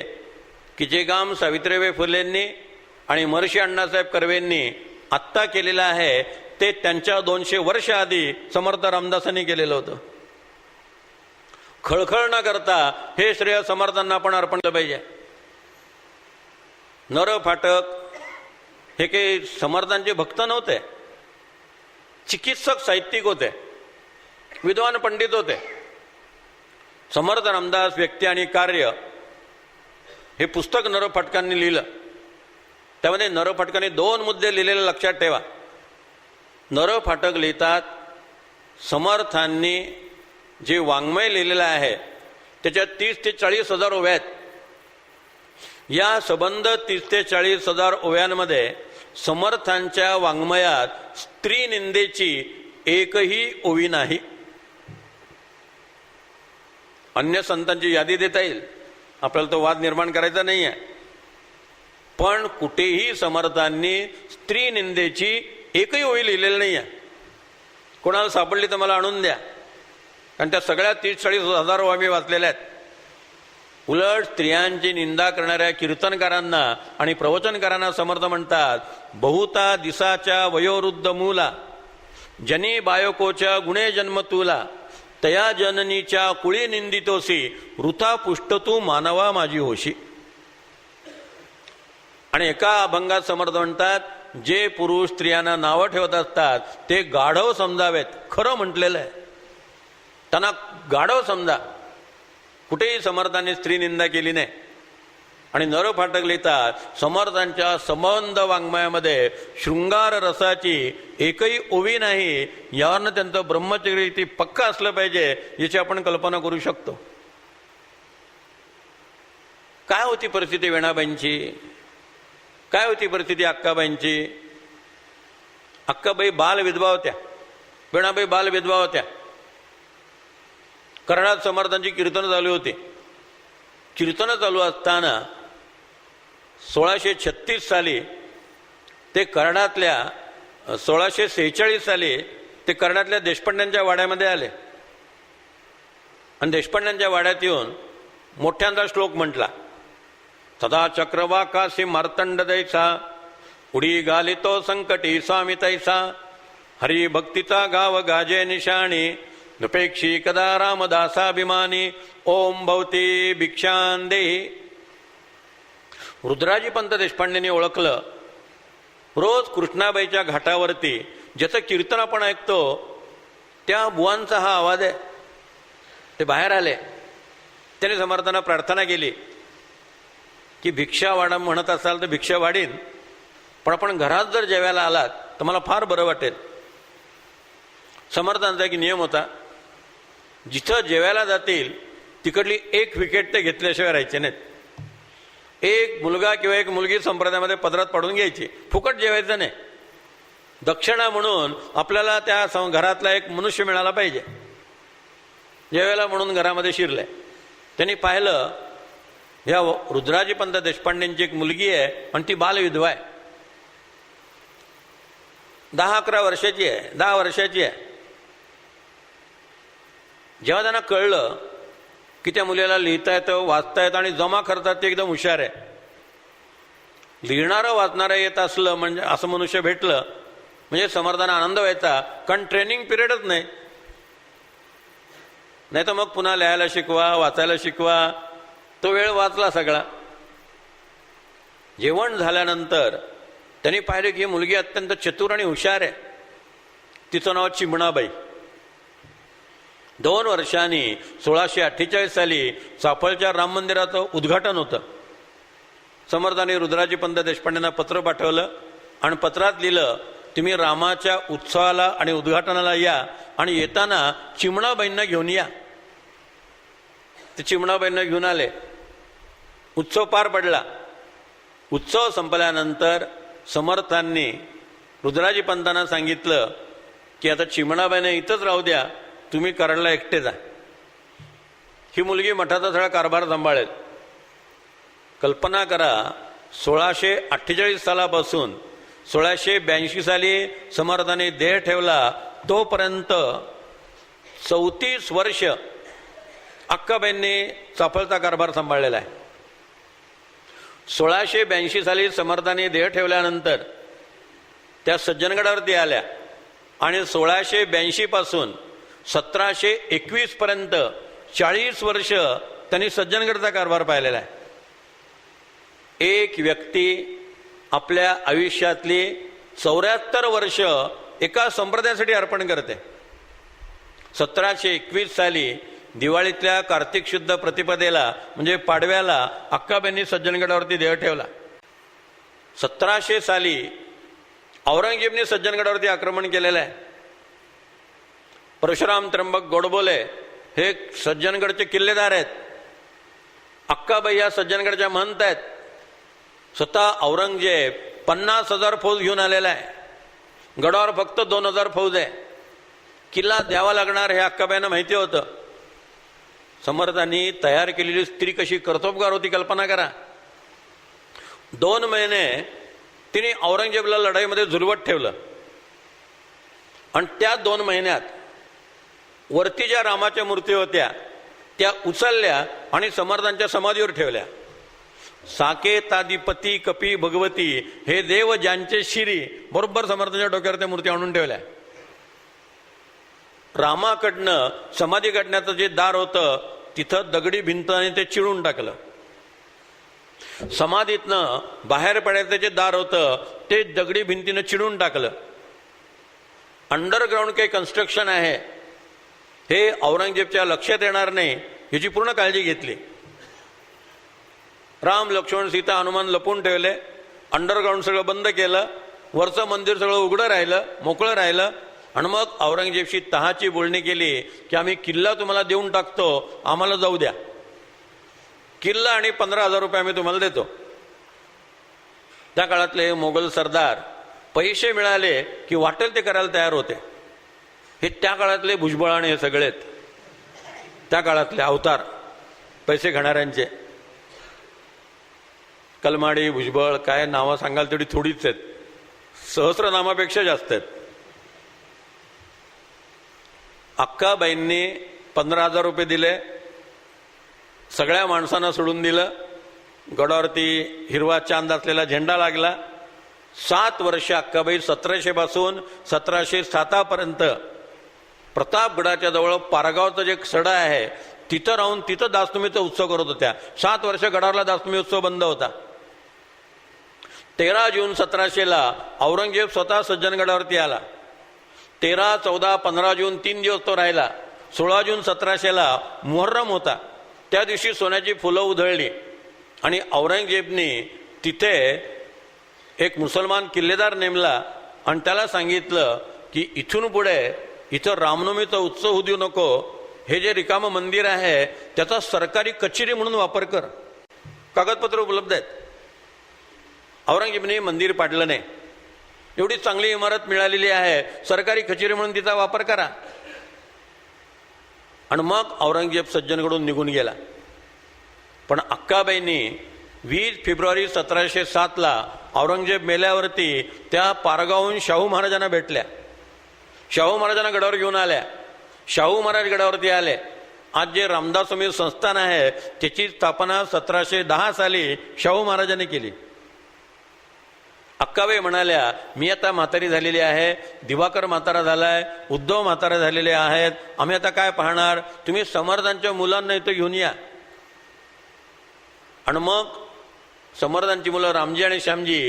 की जे काम सावित्रीबाई फुलेंनी आणि महर्षी अण्णासाहेब कर्वेंनी आत्ता केलेलं आहे ते त्यांच्या 200 वर्ष आधी समर्थ रामदासांनी केलेलं होतं. खळखळ न करता हे श्रेय समर्थांना आपण अर्पण केलं पाहिजे. नर फाटक हे काही समर्थांचे भक्त नव्हते, चिकित्सक साहित्यिक होते, विद्वान पंडित होते. समर्थ रामदास व्यक्ती आणि कार्य हे पुस्तक नर फाटकांनी लिहिलं. त्यामध्ये नर फाटकांनी 2 मुद्दे लिहिलेले लक्षात ठेवा. नर फाटक लिहितात समर्थांनी जे वाङ्मय लिहिलेलं आहे त्याच्यात 30 ते 40 हजार ओव्या आहेत. या सबंध 30 ते 40 हजार ओव्यांमध्ये समर्थांच्या वाङ्मयात स्त्री निंदेची एकही ओवी नाही. अन्य संतांची यादी देता येईल, आपल्याला तो वाद निर्माण करायचा नाही आहे, पण कुठेही समर्थांनी स्त्री निंदेची एकही ओवी लिहिलेली नाही आहे. कोणाला सापडली तर मला आणून द्या, कारण त्या सगळ्या 30-40 हजार ओव्या मी वाचलेल्या आहेत. उलट स्त्रियांची निंदा करणाऱ्या कीर्तनकारांना आणि प्रवचनकारांना समर्थ म्हणतात, बहुता दिसाच्या वयोवृद्ध मूला जनी बायकोच्या गुणे जन्म तुला तया जननीच्या कुळी निंदितोसी वृथा पुष्ट तू मानवा माझी होशी. आणि एका अभंगात समर्थ म्हणतात, जे पुरुष स्त्रियांना नावं ठेवत असतात ते गाढव समजावेत. खरं म्हटलेलं आहे, त्यांना गाढव समजा. कुठेही समर्थांनी स्त्री निंदा केली नाही. आणि नर फाटक लिहितात समर्थांच्या संबंध वाङ्मयामध्ये शृंगार रसाची एकही ओवी नाही. यावरनं त्यांचं ब्रह्मचर्य किती पक्का असलं पाहिजे याची आपण कल्पना करू शकतो. काय होती परिस्थिती वेणाबाईंची, काय होती परिस्थिती अक्काबाईंची. अक्काबाई बाल विधवा होत्या, वेणाबाई बाल विधवा होत्या. कर्णात समर्थांची कीर्तनं चालू होती. कीर्तनं चालू असताना 1636 साली ते कर्णातल्या 1646 साली ते कर्णातल्या देशपांड्यांच्या वाड्यामध्ये आले आणि देशपांड्यांच्या वाड्यात येऊन मोठ्यांदा श्लोक म्हटला. सदा चक्रवाकाशी मार्तंड दैसा उडी गालितो संकटी स्वामी तैसा हरिभक्तीचा गाव गाजे निशाणी नपेक्षी कदा रामदासाभिमानी ओम भवती भिक्षां देही. रुद्राजी पंत देशपांडेंनी ओळखलं, रोज कृष्णाबाईच्या घाटावरती ज्याचं कीर्तन आपण ऐकतो त्या बुवांचा हा आवाज आहे. ते बाहेर आले, त्याने समर्थांना प्रार्थना केली की भिक्षा वाढा म्हणत असाल तर भिक्षा वाढीन, पण आपण घरात जर जेवायला आलात तर मला फार बरं वाटेल. समर्थांचा एक नियम होता, जिथं जेवायला जातील तिकडली एक विकेट ते घेतल्याशिवाय राहायचे नाहीत. एक मुलगा किंवा एक मुलगी संप्रदायामध्ये पदरात पडून घ्यायची, फुकट जेवायचं नाही. दक्षिणा म्हणून आपल्याला त्या घरातला एक मनुष्य मिळाला पाहिजे. जेवायला म्हणून घरामध्ये शिरले. त्यांनी पाहिलं या रुद्राजीपंत देशपांडेंची एक मुलगी आहे आणि ती बालविधवा आहे. 10-11 वर्षाची आहे, 10 वर्षाची आहे. जेव्हा त्यांना कळलं की त्या मुलीला लिहिता येतं, वाचता येतं आणि जमा करतात, ते एकदम हुशार आहे. लिहिणारं वाचणारं येत असलं म्हणजे असं मनुष्य भेटलं म्हणजे समर्थांना आनंद व्हायचा, कारण ट्रेनिंग पिरियडच नाही. नाही तर मग पुन्हा लिहायला शिकवा, वाचायला शिकवा, तो वेळ वाचला सगळा. जेवण झाल्यानंतर त्यांनी पाहिलं की ही मुलगी अत्यंत चतुर आणि हुशार आहे. तिचं नाव चिमणाबाई. 2 वर्षांनी 1648 साली चाफळच्या राम मंदिराचं उद्घाटन होतं. समर्थांनी रुद्राजीपंत देशपांडेंना पत्र पाठवलं आणि पत्रात लिहिलं, तुम्ही रामाच्या उत्सवाला आणि उद्घाटनाला या आणि येताना चिमणाबाईंना घेऊन या. ते चिमणाबाईंना घेऊन आले. उत्सव पार पडला. उत्सव संपल्यानंतर समर्थांनी रुद्राजीपंतांना सांगितलं की आता चिमणाबाईंना इथंच राहू द्या, तुम्ही कराडला एकटे जा. ही मुलगी मठाचा सगळा कारभार सांभाळेल. कल्पना करा, 1648 सालापासून 1682 साली समर्थांनी देह ठेवला तोपर्यंत 34 वर्ष अक्काबाईंनी चाफळचा कारभार सांभाळलेला आहे. 1682 साली समर्थांनी देह ठेवल्यानंतर त्या सज्जनगडावरती आल्या आणि 1682 पासून 1721 पर्यंत 40 वर्ष त्यांनी सज्जनगडचा कारभार पाहिलेला आहे. एक व्यक्ती आपल्या आयुष्यातली 74 वर्ष एका संप्रदायासाठी अर्पण करते. 1721 साली दिवाळीतल्या कार्तिक शुद्ध प्रतिपदेला म्हणजे पाडव्याला अक्काबाईंनी सज्जनगडावरती देह ठेवला. 1700 साली औरंगजेबने सज्जनगडावरती आक्रमण केलेलं आहे. परशुराम त्र्यंबक गोडबोले हे सज्जनगडचे किल्लेदार आहेत. अक्काबाई या सज्जनगडच्या महंत आहेत. स्वतः औरंगजेब 50,000 फौज घेऊन आलेला आहे. गडावर फक्त 2,000 फौज आहे. किल्ला द्यावा लागणार हे अक्काबाईंना माहिती होतं. समर्थांनी तयार केलेली स्त्री कशी कर्तबगार होती कल्पना करा. 2 महिने तिने औरंगजेबला लढाईमध्ये झुलवत ठेवलं आणि त्या 2 महिन्यात वरती ज्या रामाच्या मूर्ती होत्या त्या उचलल्या आणि समर्थांच्या समाधीवर ठेवल्या. साकेताधिपती कपी भगवती हे देव ज्यांचे शिरी, बरोबर समर्थांच्या डोक्यावर त्या मूर्ती आणून ठेवल्या. रामाकडनं समाधी काढण्याचं जे दार होतं तिथं दगडी भिंताने ते चिरून टाकलं. समाधीतनं बाहेर पडायचं जे दार होतं ते दगडी भिंतीनं चिरून टाकलं. अंडरग्राऊंड काही कन्स्ट्रक्शन आहे हे औरंगजेबच्या लक्षात येणार नाही याची पूर्ण काळजी घेतली. राम लक्ष्मण सीता हनुमान लपून ठेवले. अंडरग्राऊंड सगळं बंद केलं. वरचं मंदिर सगळं उघडं राहिलं, मोकळं राहिलं. आणि मग औरंगजेबशी तहाची बोलणी केली की आम्ही किल्ला तुम्हाला देऊन टाकतो, आम्हाला जाऊ द्या. किल्ला आणि 15,000 रुपये आम्ही तुम्हाला देतो. त्या काळातले मोगल सरदार पैसे मिळाले की वाटेल ते करायला तयार होते. हे त्या काळातले भुजबळाने हे सगळेत त्या काळातले अवतार पैसे घेणाऱ्यांचे. कलमाडी, भुजबळ, काय नावं सांगाल तेवढी थोडीच आहेत. सहस्रनामापेक्षा जास्त आहेत. अक्काबाईंनी 15,000 रुपये दिले. सगळ्या माणसांना सोडून दिलं. गडावरती हिरवा चांद असलेला झेंडा लागला. 7 वर्ष अक्काबाई 1700 पासून 1707 पर्यंत प्रतापगडाच्या जवळ पारगावचं जे सडा आहे तिथं राहून तिथं दासनमीचा उत्सव करत होत्या. 7 वर्ष गडावरला दासनमी उत्सव बंद होता. 13 जून 1700ला औरंगजेब स्वतः सज्जनगडावरती आला. 13, 14, 15 जून 3 दिवस तो राहिला. 16 जून 1700ला मुहर्रम होता. त्या दिवशी सोन्याची फुलं उधळली आणि औरंगजेबने तिथे एक मुसलमान किल्लेदार नेमला आणि त्याला सांगितलं की इथून पुढे इथं रामनवमीचा उत्सव होऊ देऊ नको, हे जे रिकामं मंदिर आहे त्याचा सरकारी कचेरी म्हणून वापर कर. कागदपत्र उपलब्ध आहेत. औरंगजेबाने मंदिर पाडलं नाही. एवढी चांगली इमारत मिळालेली आहे, सरकारी कचेरी म्हणून तिचा वापर करा. आणि मग औरंगजेब सज्जनकडून निघून गेला. पण अक्काबाईंनी 20 फेब्रुवारी 1707 औरंगजेब मेल्यावरती त्या पारगावहून शाहू महाराजांना भेटल्या. शाहू महाराजांना गडावर घेऊन आल्या. शाहू महाराज गडावरती आले. आज जे रामदास स्वामी संस्थान आहे त्याची स्थापना 1710 साली शाहू महाराजांनी केली. अक्काबाई म्हणाल्या, मी आता म्हातारी झालेली आहे, दिवाकर म्हातारा झालाय, उद्धव म्हातारा झालेले आहेत, आम्ही आता काय पाहणार, तुम्ही समर्थांच्या मुलांना इथं घेऊन या. आणि मग समर्थांची मुलं रामजी आणि श्यामजी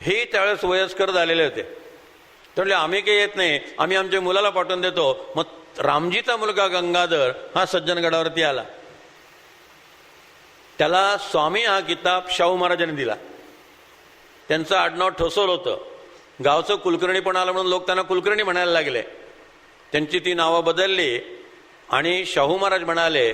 हे त्यावेळेस वयस्कर झालेले होते. ते म्हणले, आम्ही काही येत नाही, आम्ही आमच्या मुलाला पाठवून देतो. मग रामजीचा मुलगा गंगाधर हा सज्जनगडावरती आला. त्याला स्वामी हा किताब शाहू महाराजांनी दिला. त्यांचं आडनाव ठोसर होतं. गावचं कुलकर्णी पण आलं म्हणून लोक त्यांना कुलकर्णी म्हणायला लागले. त्यांची ती नावं बदलली आणि शाहू महाराज म्हणाले,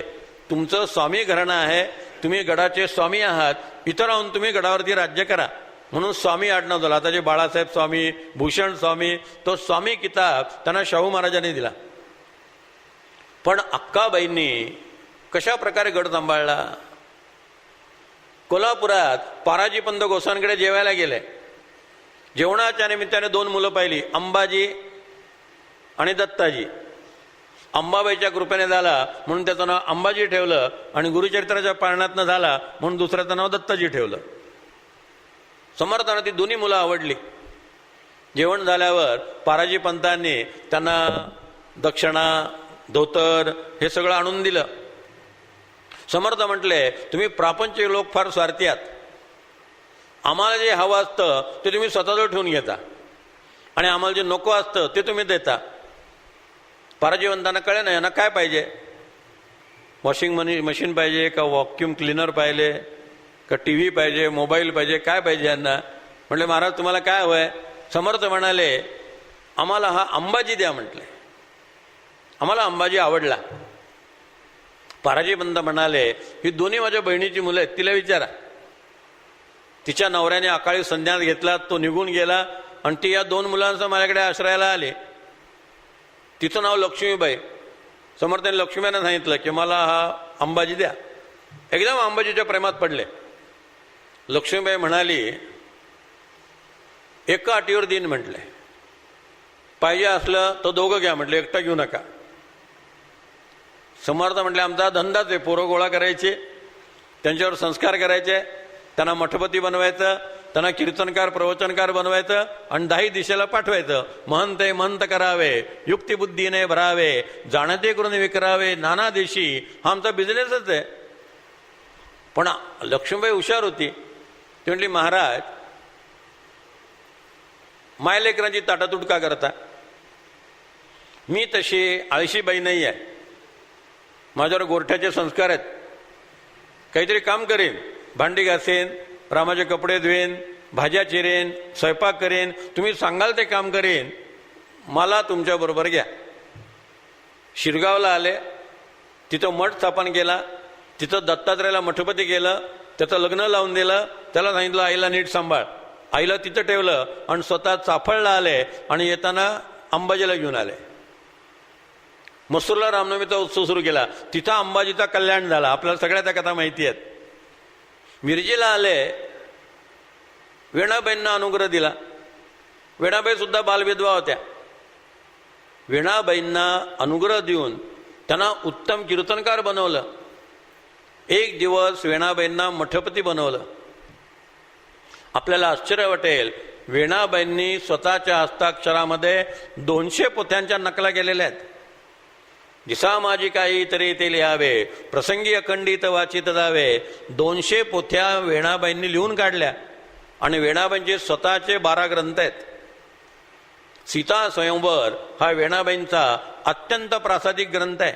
तुमचं स्वामी घराणं आहे, तुम्ही गडाचे स्वामी आहात, इथं राहून तुम्ही गडावरती राज्य करा. म्हणून स्वामी आडनाव झालं. आता जे बाळासाहेब स्वामी, भूषण स्वामी, तो स्वामी किताब त्यांना शाहू महाराजांनी दिला. पण अक्काबाईंनी कशा प्रकारे गड सांभाळला. कोल्हापुरात पाराजीपंत गोसांकडे जेवायला गेले. जेवणाच्या निमित्ताने 2 मुलं पाहिली, अंबाजी आणि दत्ताजी. अंबाबाईच्या कृपेने झाला म्हणून त्याचं नाव अंबाजी ठेवलं आणि गुरुचरित्राच्या पारणातनं झाला म्हणून दुसऱ्याचं नाव दत्ताजी ठेवलं. समर्थांना ती दोन्ही मुलं आवडली. जेवण झाल्यावर पाराजीपंतांनी त्यांना दक्षिणा, धोतर हे सगळं आणून दिलं. समर्थ म्हटले, तुम्ही प्रापंचिक लोक फार स्वार्थी आहात. आम्हाला जे हवं असतं ते तुम्ही स्वतःजवळ ठेवून घेता आणि आम्हाला जे नको असतं ते तुम्ही देता. पाराजीवंतांना कळे ना यांना काय पाहिजे. वॉशिंग मशीन पाहिजे का, व्हॅक्यूम क्लिनर पाहिजे का, टी व्ही पाहिजे, मोबाईल पाहिजे, काय पाहिजे यांना. म्हटले, महाराज तुम्हाला काय हवंय. समर्थ म्हणाले, आम्हाला हा अंबाजी द्या. म्हटले, आम्हाला अंबाजी आवडला. पाराजीपंत म्हणाले, ही दोन्ही माझ्या बहिणीची मुलं आहेत, तिला विचारा. तिच्या नवऱ्याने अकाळी संन्यास घेतला, तो निघून गेला आणि ती या 2 मुलांसह माझ्याकडे आश्रयाला आली. तिचं नाव लक्ष्मीबाई. समर्थांनी लक्ष्मीबाईंना सांगितलं की मला हा अंबाजी द्या. एकदम अंबाजीच्या प्रेमात पडले. लक्ष्मीबाई म्हणाली, एका अटीवर देईन. म्हटले, पाहिजे असलं तर 2 घ्या. म्हटले, एकटा घेऊ नका. समर्थ म्हटले, आमचा धंदाच आहे, पोरं गोळा करायचे, त्यांच्यावर संस्कार करायचे, त्यांना मठपती बनवायचं, त्यांना कीर्तनकार प्रवचनकार बनवायचं आणि 10 दिशेला पाठवायचं. महंत महंत करावे, युक्तिबुद्धीने भरावे, जाणते करून विकरावे नाना देशी. हा आमचा बिझनेसच आहे. पण लक्ष्मीबाई हुशार होती. ती म्हटली, महाराज मायलेकरांची ताटातूट का करता. मी तशी आळशीबाई नाही आहे. माझ्यावर गोरठ्याचे संस्कार आहेत. काहीतरी काम करेन, भांडी घासेन, रामाचे कपडे धुवेन, भाज्या चिरेन, स्वयंपाक करेन, तुम्ही सांगाल ते काम करेन, मला तुमच्याबरोबर घ्या. शिरगावला आले. तिथं मठ स्थापन केला. तिथं दत्तात्रयाला मठपती केलं. त्याचं लग्न लावून दिलं. त्याला सांगितलं, आईला नीट सांभाळ. आईला तिथं ठेवलं आणि स्वतः चाफळला आले आणि येताना अंबाजीला घेऊन आले. मसूरला रामनवमीचा उत्सव सुरू केला. तिथं अंबाजीचा कल्याण झाला. आपल्याला सगळ्या त्या कथा माहिती आहेत. मिरजेला आले. वेणाबाईंना अनुग्रह दिला. वेणाबाई सुद्धा बालविधवा होत्या. वेणाबाईंना अनुग्रह देऊन त्यांना उत्तम कीर्तनकार बनवलं. एक दिवस वेणाबाईंना मठपती बनवलं. आपल्याला आश्चर्य वाटेल, वेणाबाईंनी स्वतःच्या हस्ताक्षरामध्ये 200 पोथ्यांच्या नकला केलेल्या आहेत. दिसा माझी काही तरी ते लिहावे, प्रसंगी अखंडित वाचित जावे. 200 पोथ्या वेणाबाईंनी लिहून काढल्या आणि वेणाबाईंचे स्वतःचे 12 ग्रंथ आहेत. सीता स्वयंवर हा वेणाबाईंचा अत्यंत प्रासादिक ग्रंथ आहे.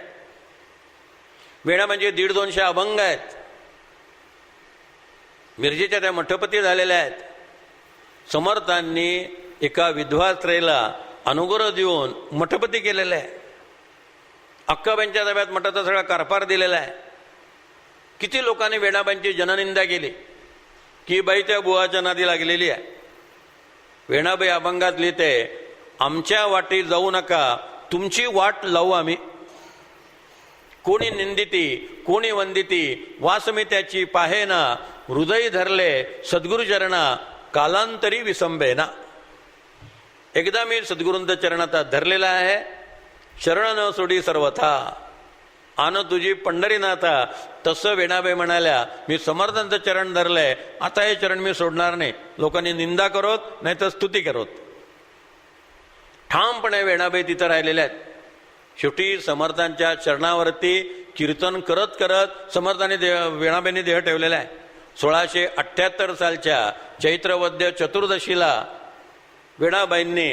वेणाबाईंचे 150-200 अभंग आहेत. मिरजेच्या त्या मठपती झालेल्या आहेत. समर्थांनी एका विधवा स्त्रीला अनुग्रह देऊन मठपती केलेलं आहे. अक्काबाईंच्या ताब्यात मठाचा सगळा कारभार दिलेला आहे. किती लोकांनी वेणाबाईंची जननिंदा केली की बाई त्या बुवाच्या नादी लागलेली आहे. वेणाबाई अभंगात लिहिते, आमच्या वाटी जाऊ नका, तुमची वाट लावू आम्ही. कोणी निंदिती कोणी वंदिती, वास मी त्याची पाहेना, हृदय धरले सद्गुरु चरणा, कालांतरी विसंबेना. एकदा मी सद्गुरूंच्या चरणात धरलेला आहे, शरण न सोडी सर्वथा, आन तुझी पंढरीनाथा. तसं वेणाबाई म्हणाल्या, मी समर्थांचं चरण धरलंय, आता हे चरण मी सोडणार नाही. लोकांनी निंदा करोत नाही तर स्तुती करोत, ठामपणे वेणाबाई तिथं राहिलेल्या आहेत. शेवटी समर्थांच्या चरणावरती कीर्तन करत करत समर्थांनी वेणाबाईंनी देह ठेवलेला आहे. 1678 सालच्या चैत्रवद्य चतुर्दशीला वेणाबाईंनी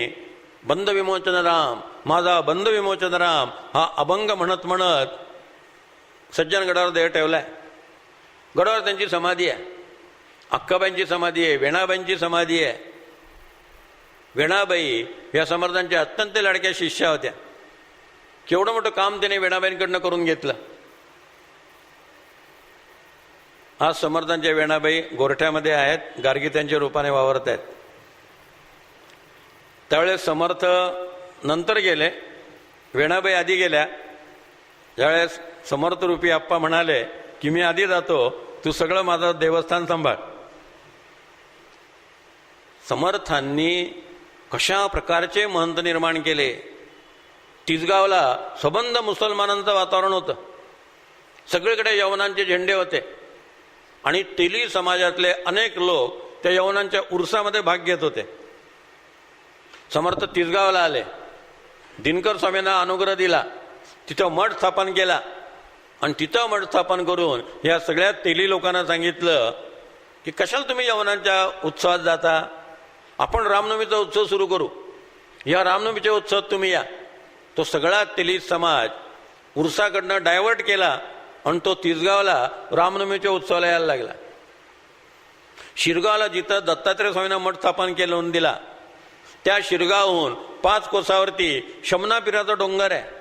बंध विमोचन राम, माझा बंध विमोचन राम हा अभंग म्हणत म्हणत सज्जन गडावर देह ठेवलाय. गडावर त्यांची समाधी आहे, अक्काबाईंची समाधी आहे, वेणाबाईंची समाधी आहे. वेणाबाई या समर्थांच्या अत्यंत लाडक्या शिष्या होत्या. केवढं मोठं काम त्याने वेणाबाईंकडनं करून घेतलं. आज समर्थांच्या वेणाबाई गोरठ्यामध्ये आहेत, गार्गी त्यांच्या रूपाने वावरत आहेत. त्यावेळेस समर्थ नंतर गेले, वेणाबाई आधी गेल्या. ज्यावेळेस समर्थ रूपी आप्पा म्हणाले की मी आधी जातो, तू सगळं माझं देवस्थान सांभाळ. समर्थांनी कशा प्रकारचे महंत निर्माण केले. तिसगावला सबंध मुसलमानांचं वातावरण होतं, सगळीकडे यवनांचे झेंडे होते आणि तेली समाजातले अनेक लोक त्या यवनांच्या उर्सामध्ये भाग घेत होते. समर्थ तिसगावला आले, दिनकर स्वामींना अनुग्रह दिला, तिथं मठ स्थापन केला आणि तिथं मठ स्थापन करून या सगळ्या तेली लोकांना सांगितलं की कशाला तुम्ही यवनांच्या उत्सवात जाता, आपण रामनवमीचा उत्सव सुरू करू, या रामनवमीच्या उत्सवात तुम्ही या. तो सगळा तेली समाज उर्साकडनं डायव्हर्ट केला आणि तो तिसगावला रामनवमीच्या उत्सवाला यायला लागला. शिरगावला जिथं दत्तात्रय स्वामींना मठ स्थापन केलं दिला, त्या शिरगावहून 5 कोसावरती शमनापीराचा डोंगर आहे.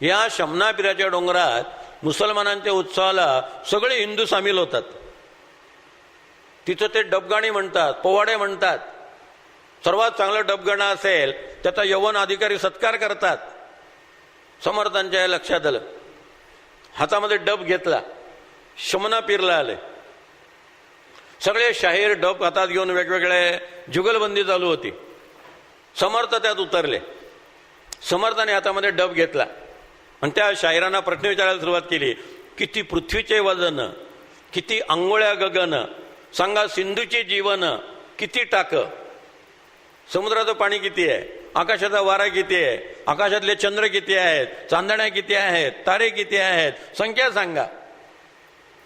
या शमनापीराच्या डोंगरात मुसलमानांच्या उत्सवाला सगळे हिंदू सामील होतात. तिथं ते डबगाणी म्हणतात, पोवाडे म्हणतात. सर्वात चांगलं डबगाणं असेल त्याचा यवन अधिकारी सत्कार करतात. समर्थांच्या लक्षात आलं, हातामध्ये डब घेतला, शमनापीरला आले. सगळे शाहीर डब हातात घेऊन वेगवेगळे जुगलबंदी चालू होती. समर्थ त्यात उतरले. समर्थाने हातामध्ये डब घेतला आणि त्या शाहिरांना प्रश्न विचारायला सुरुवात केली. किती पृथ्वीचे वजन, किती अंघोळ्या गगन, सांगा सिंधूचे जीवन किती टाक. समुद्राचं पाणी किती आहे, आकाशाचा वारा किती आहे, आकाशातले चंद्र किती आहेत, चांदण्या किती आहेत, तारे किती आहेत, संख्या सांगा.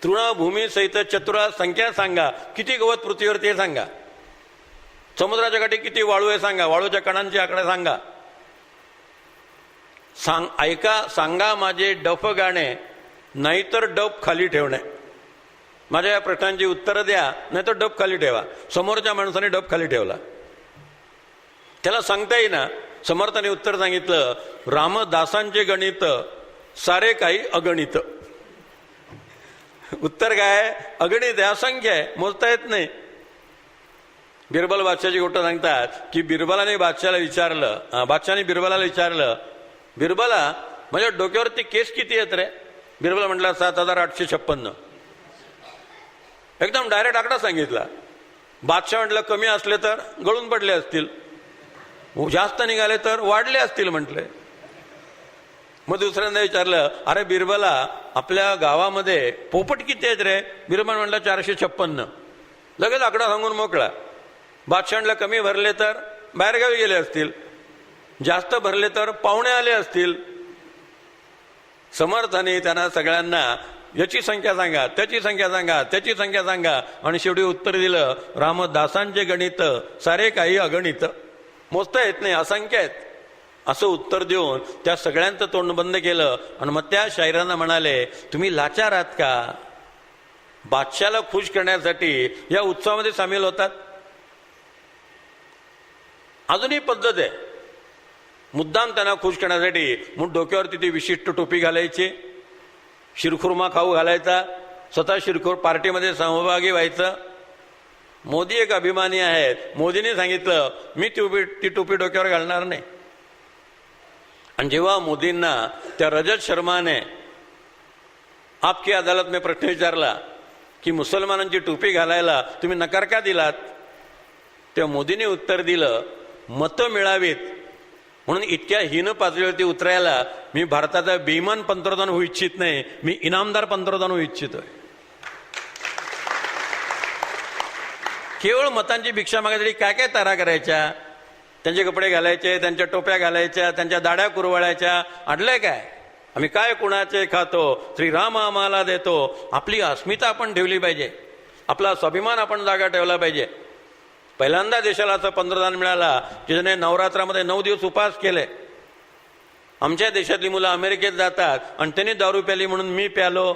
तृणभूमी सहित चतुरा संख्या सांगा. किती गवत पृथ्वीवरती आहे सांगा. समुद्राच्या काठी किती वाळू आहे सांगा. वाळूच्या कणांचे आकडे सांगा. ऐका सांगा माझे डफ गाणे, नाहीतर डफ खाली ठेवणे. माझ्या या प्रश्नांची उत्तरं द्या, नाहीतर डफ खाली ठेवा. समोरच्या माणसाने डफ खाली ठेवला, त्याला सांगता येईना. समर्थाने उत्तर सांगितलं, रामदासांचे गणित सारे काही अगणित. उत्तर काय? अगणित आहे, असंख्य आहे, मोजता येत नाही. बिरबल बादशाहची गोष्ट सांगतात की बिरबलाने बादशाला विचारलं, बादशाने बिरबलाला विचारलं, बिरबला माझ्या डोक्यावरती केस किती आहेत रे? बिरबल म्हटला 7856. एकदम डायरेक्ट आकडा सांगितला. बादशाह म्हटलं कमी असले तर गळून पडले असतील, जास्त निघाले तर वाढले असतील म्हटले. मग दुसऱ्यांदा विचारलं, अरे बिरबला आपल्या गावामध्ये पोपट किती आहेत रे? बिरबल म्हटलं 456. लगेच आकडा सांगून मोकळा. बादशाहला कमी भरले तर बाहेरगावी गेले असतील, जास्त भरले तर पाहुणे आले असतील. समर्थाने त्यांना सगळ्यांना याची संख्या सांगा, त्याची संख्या सांगा, त्याची संख्या सांगा आणि शेवटी उत्तर दिलं, रामदासांचे गणित सारे काही अगणित, मोजता येत नाही, असंख्य आहेत. असं उत्तर देऊन त्या सगळ्यांचं तोंड बंद केलं आणि मग त्या शाहिरांना म्हणाले, तुम्ही लाचार आहात का? बादशाला खुश करण्यासाठी या उत्सवामध्ये सामील होतात. अजूनही पद्धत आहे. मुद्दाम त्यांना खुश करण्यासाठी म्हणून डोक्यावरती ती विशिष्ट टोपी घालायची, शिरखुर्मा खाऊ घालायचा, स्वतः शिरखुर पार्टीमध्ये सहभागी व्हायचं. मोदी एक अभिमानी आहेत. मोदींनी सांगितलं मी ती टोपी डोक्यावर घालणार नाही. आणि जेव्हा मोदींना त्या रजत शर्माने आपकी अदालत में प्रश्न विचारला की मुसलमानांची टोपी घालायला तुम्ही नकार का दिलात, तेव्हा मोदींनी उत्तर दिलं मतं मिळावीत म्हणून इतक्या हीन पातळीवरती उतरायला मी भारताचा बेईमान पंतप्रधान होऊ इच्छित नाही, मी इनामदार पंतप्रधान होऊ इच्छितोय. केवळ मतांची भिक्षा मागण्यासाठी काय काय तारा करायच्या, त्यांचे कपडे घालायचे, त्यांच्या टोप्या घालायच्या, त्यांच्या दाढ्या कुरवाळायच्या, अडलंय काय? आम्ही काय कुणाचे खातो, श्रीराम आम्हाला देतो. आपली अस्मिता आपण ठेवली पाहिजे, आपला स्वाभिमान आपण जागा ठेवला पाहिजे. पहिल्यांदा देशाला असं पंतप्रधान मिळाला की ज्याने नवरात्रामध्ये 9 दिवस उपवास केले. आमच्या देशातली मुलं अमेरिकेत जातात आणि त्यांनी दारू प्याली म्हणून मी प्यालो,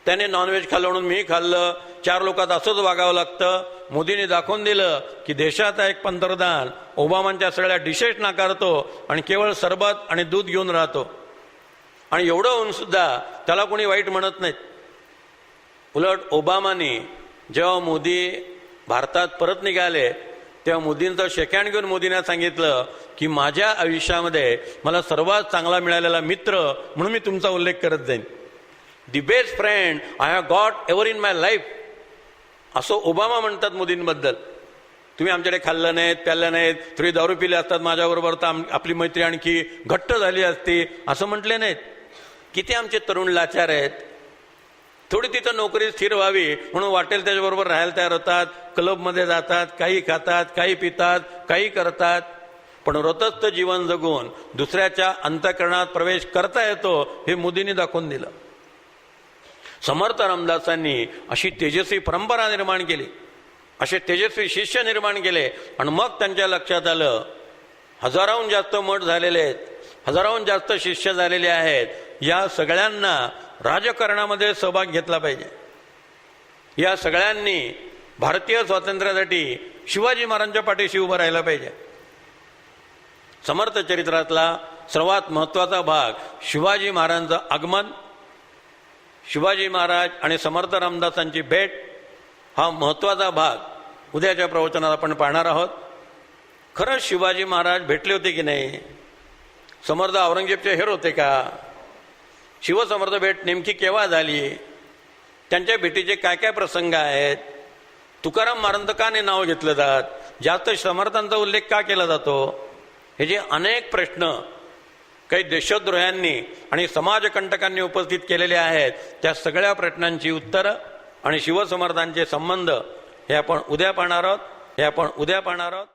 त्याने नॉनव्हेज खाल्लं म्हणून मी खाल्लं, 4 लोकात असंच वागावं लागतं. मोदींनी दाखवून दिलं की देशाचा एक पंतप्रधान ओबामांच्या सगळ्या डिशेस नाकारतो आणि केवळ सरबत आणि दूध घेऊन राहतो. आणि एवढं होऊन सुद्धा त्याला कोणी वाईट म्हणत नाहीत. उलट ओबामानी जेव्हा मोदी भारतात परत निघाले तेव्हा मोदींचं शेकहँड घेऊन मोदींना सांगितलं की माझ्या आयुष्यामध्ये मला सर्वात चांगला मिळालेला मित्र म्हणून मी तुमचा उल्लेख करत जाईन. The best friend I have got ever in my life, असं ओबामा म्हणतात मोदींबद्दल. तुम्ही आमच्याकडे खाल्लं नाहीत, प्यालं नाहीत, थोडी दारू पिले असतात माझ्याबरोबर तर आपली मैत्री आणखी घट्ट झाली असती असं म्हटले नाहीत. किती आमचे तरुण लाचार आहेत. थोडी तिथं नोकरी स्थिर व्हावी म्हणून वाटेल त्याच्याबरोबर राहायला तयार होतात, क्लबमध्ये जातात, काही खातात, काही पितात, काही करतात. पण व्रतस्थ जीवन जगून दुसऱ्याच्या अंतःकरणात प्रवेश करता येतो हे मोदींनी दाखवून दिलं. समर्थ रामदासांनी अशी तेजस्वी परंपरा निर्माण केली, असे तेजस्वी शिष्य निर्माण केले. आणि मग त्यांच्या लक्षात आलं हजाराहून जास्त मठ झालेले आहेत, हजाराहून जास्त शिष्य झालेले आहेत, या सगळ्यांना राजकारणामध्ये सहभाग घेतला पाहिजे. या सगळ्यांनी भारतीय स्वातंत्र्यासाठी शिवाजी महाराजांच्या पाठीशी उभं राहिलं पाहिजे. समर्थ चरित्रातला सर्वात महत्वाचा भाग शिवाजी महाराजांचं आगमन, शिवाजी महाराज आणि समर्थ रामदासांची भेट हा महत्वाचा भाग उद्याच्या प्रवचनात आपण पाहणार आहोत. खरंच शिवाजी महाराज भेटले होते की नाही? समर्थ औरंगजेबचे हेर होते का? शिवसमर्थ भेट नेमकी केव्हा झाली? त्यांच्या भेटीचे काय काय प्रसंग आहेत? तुकाराम महाराजांचं का नाही नाव घेतलं जात? जास्त समर्थांचा उल्लेख का केला जातो? हे जे अनेक प्रश्न काही देशद्रोह्यांनी आणि समाजकंटकांनी उपस्थित केलेले आहेत, त्या सगळ्या प्रश्नांची उत्तरं आणि शिवसमर्थांचे संबंध हे आपण उद्या पाहणार आहोत.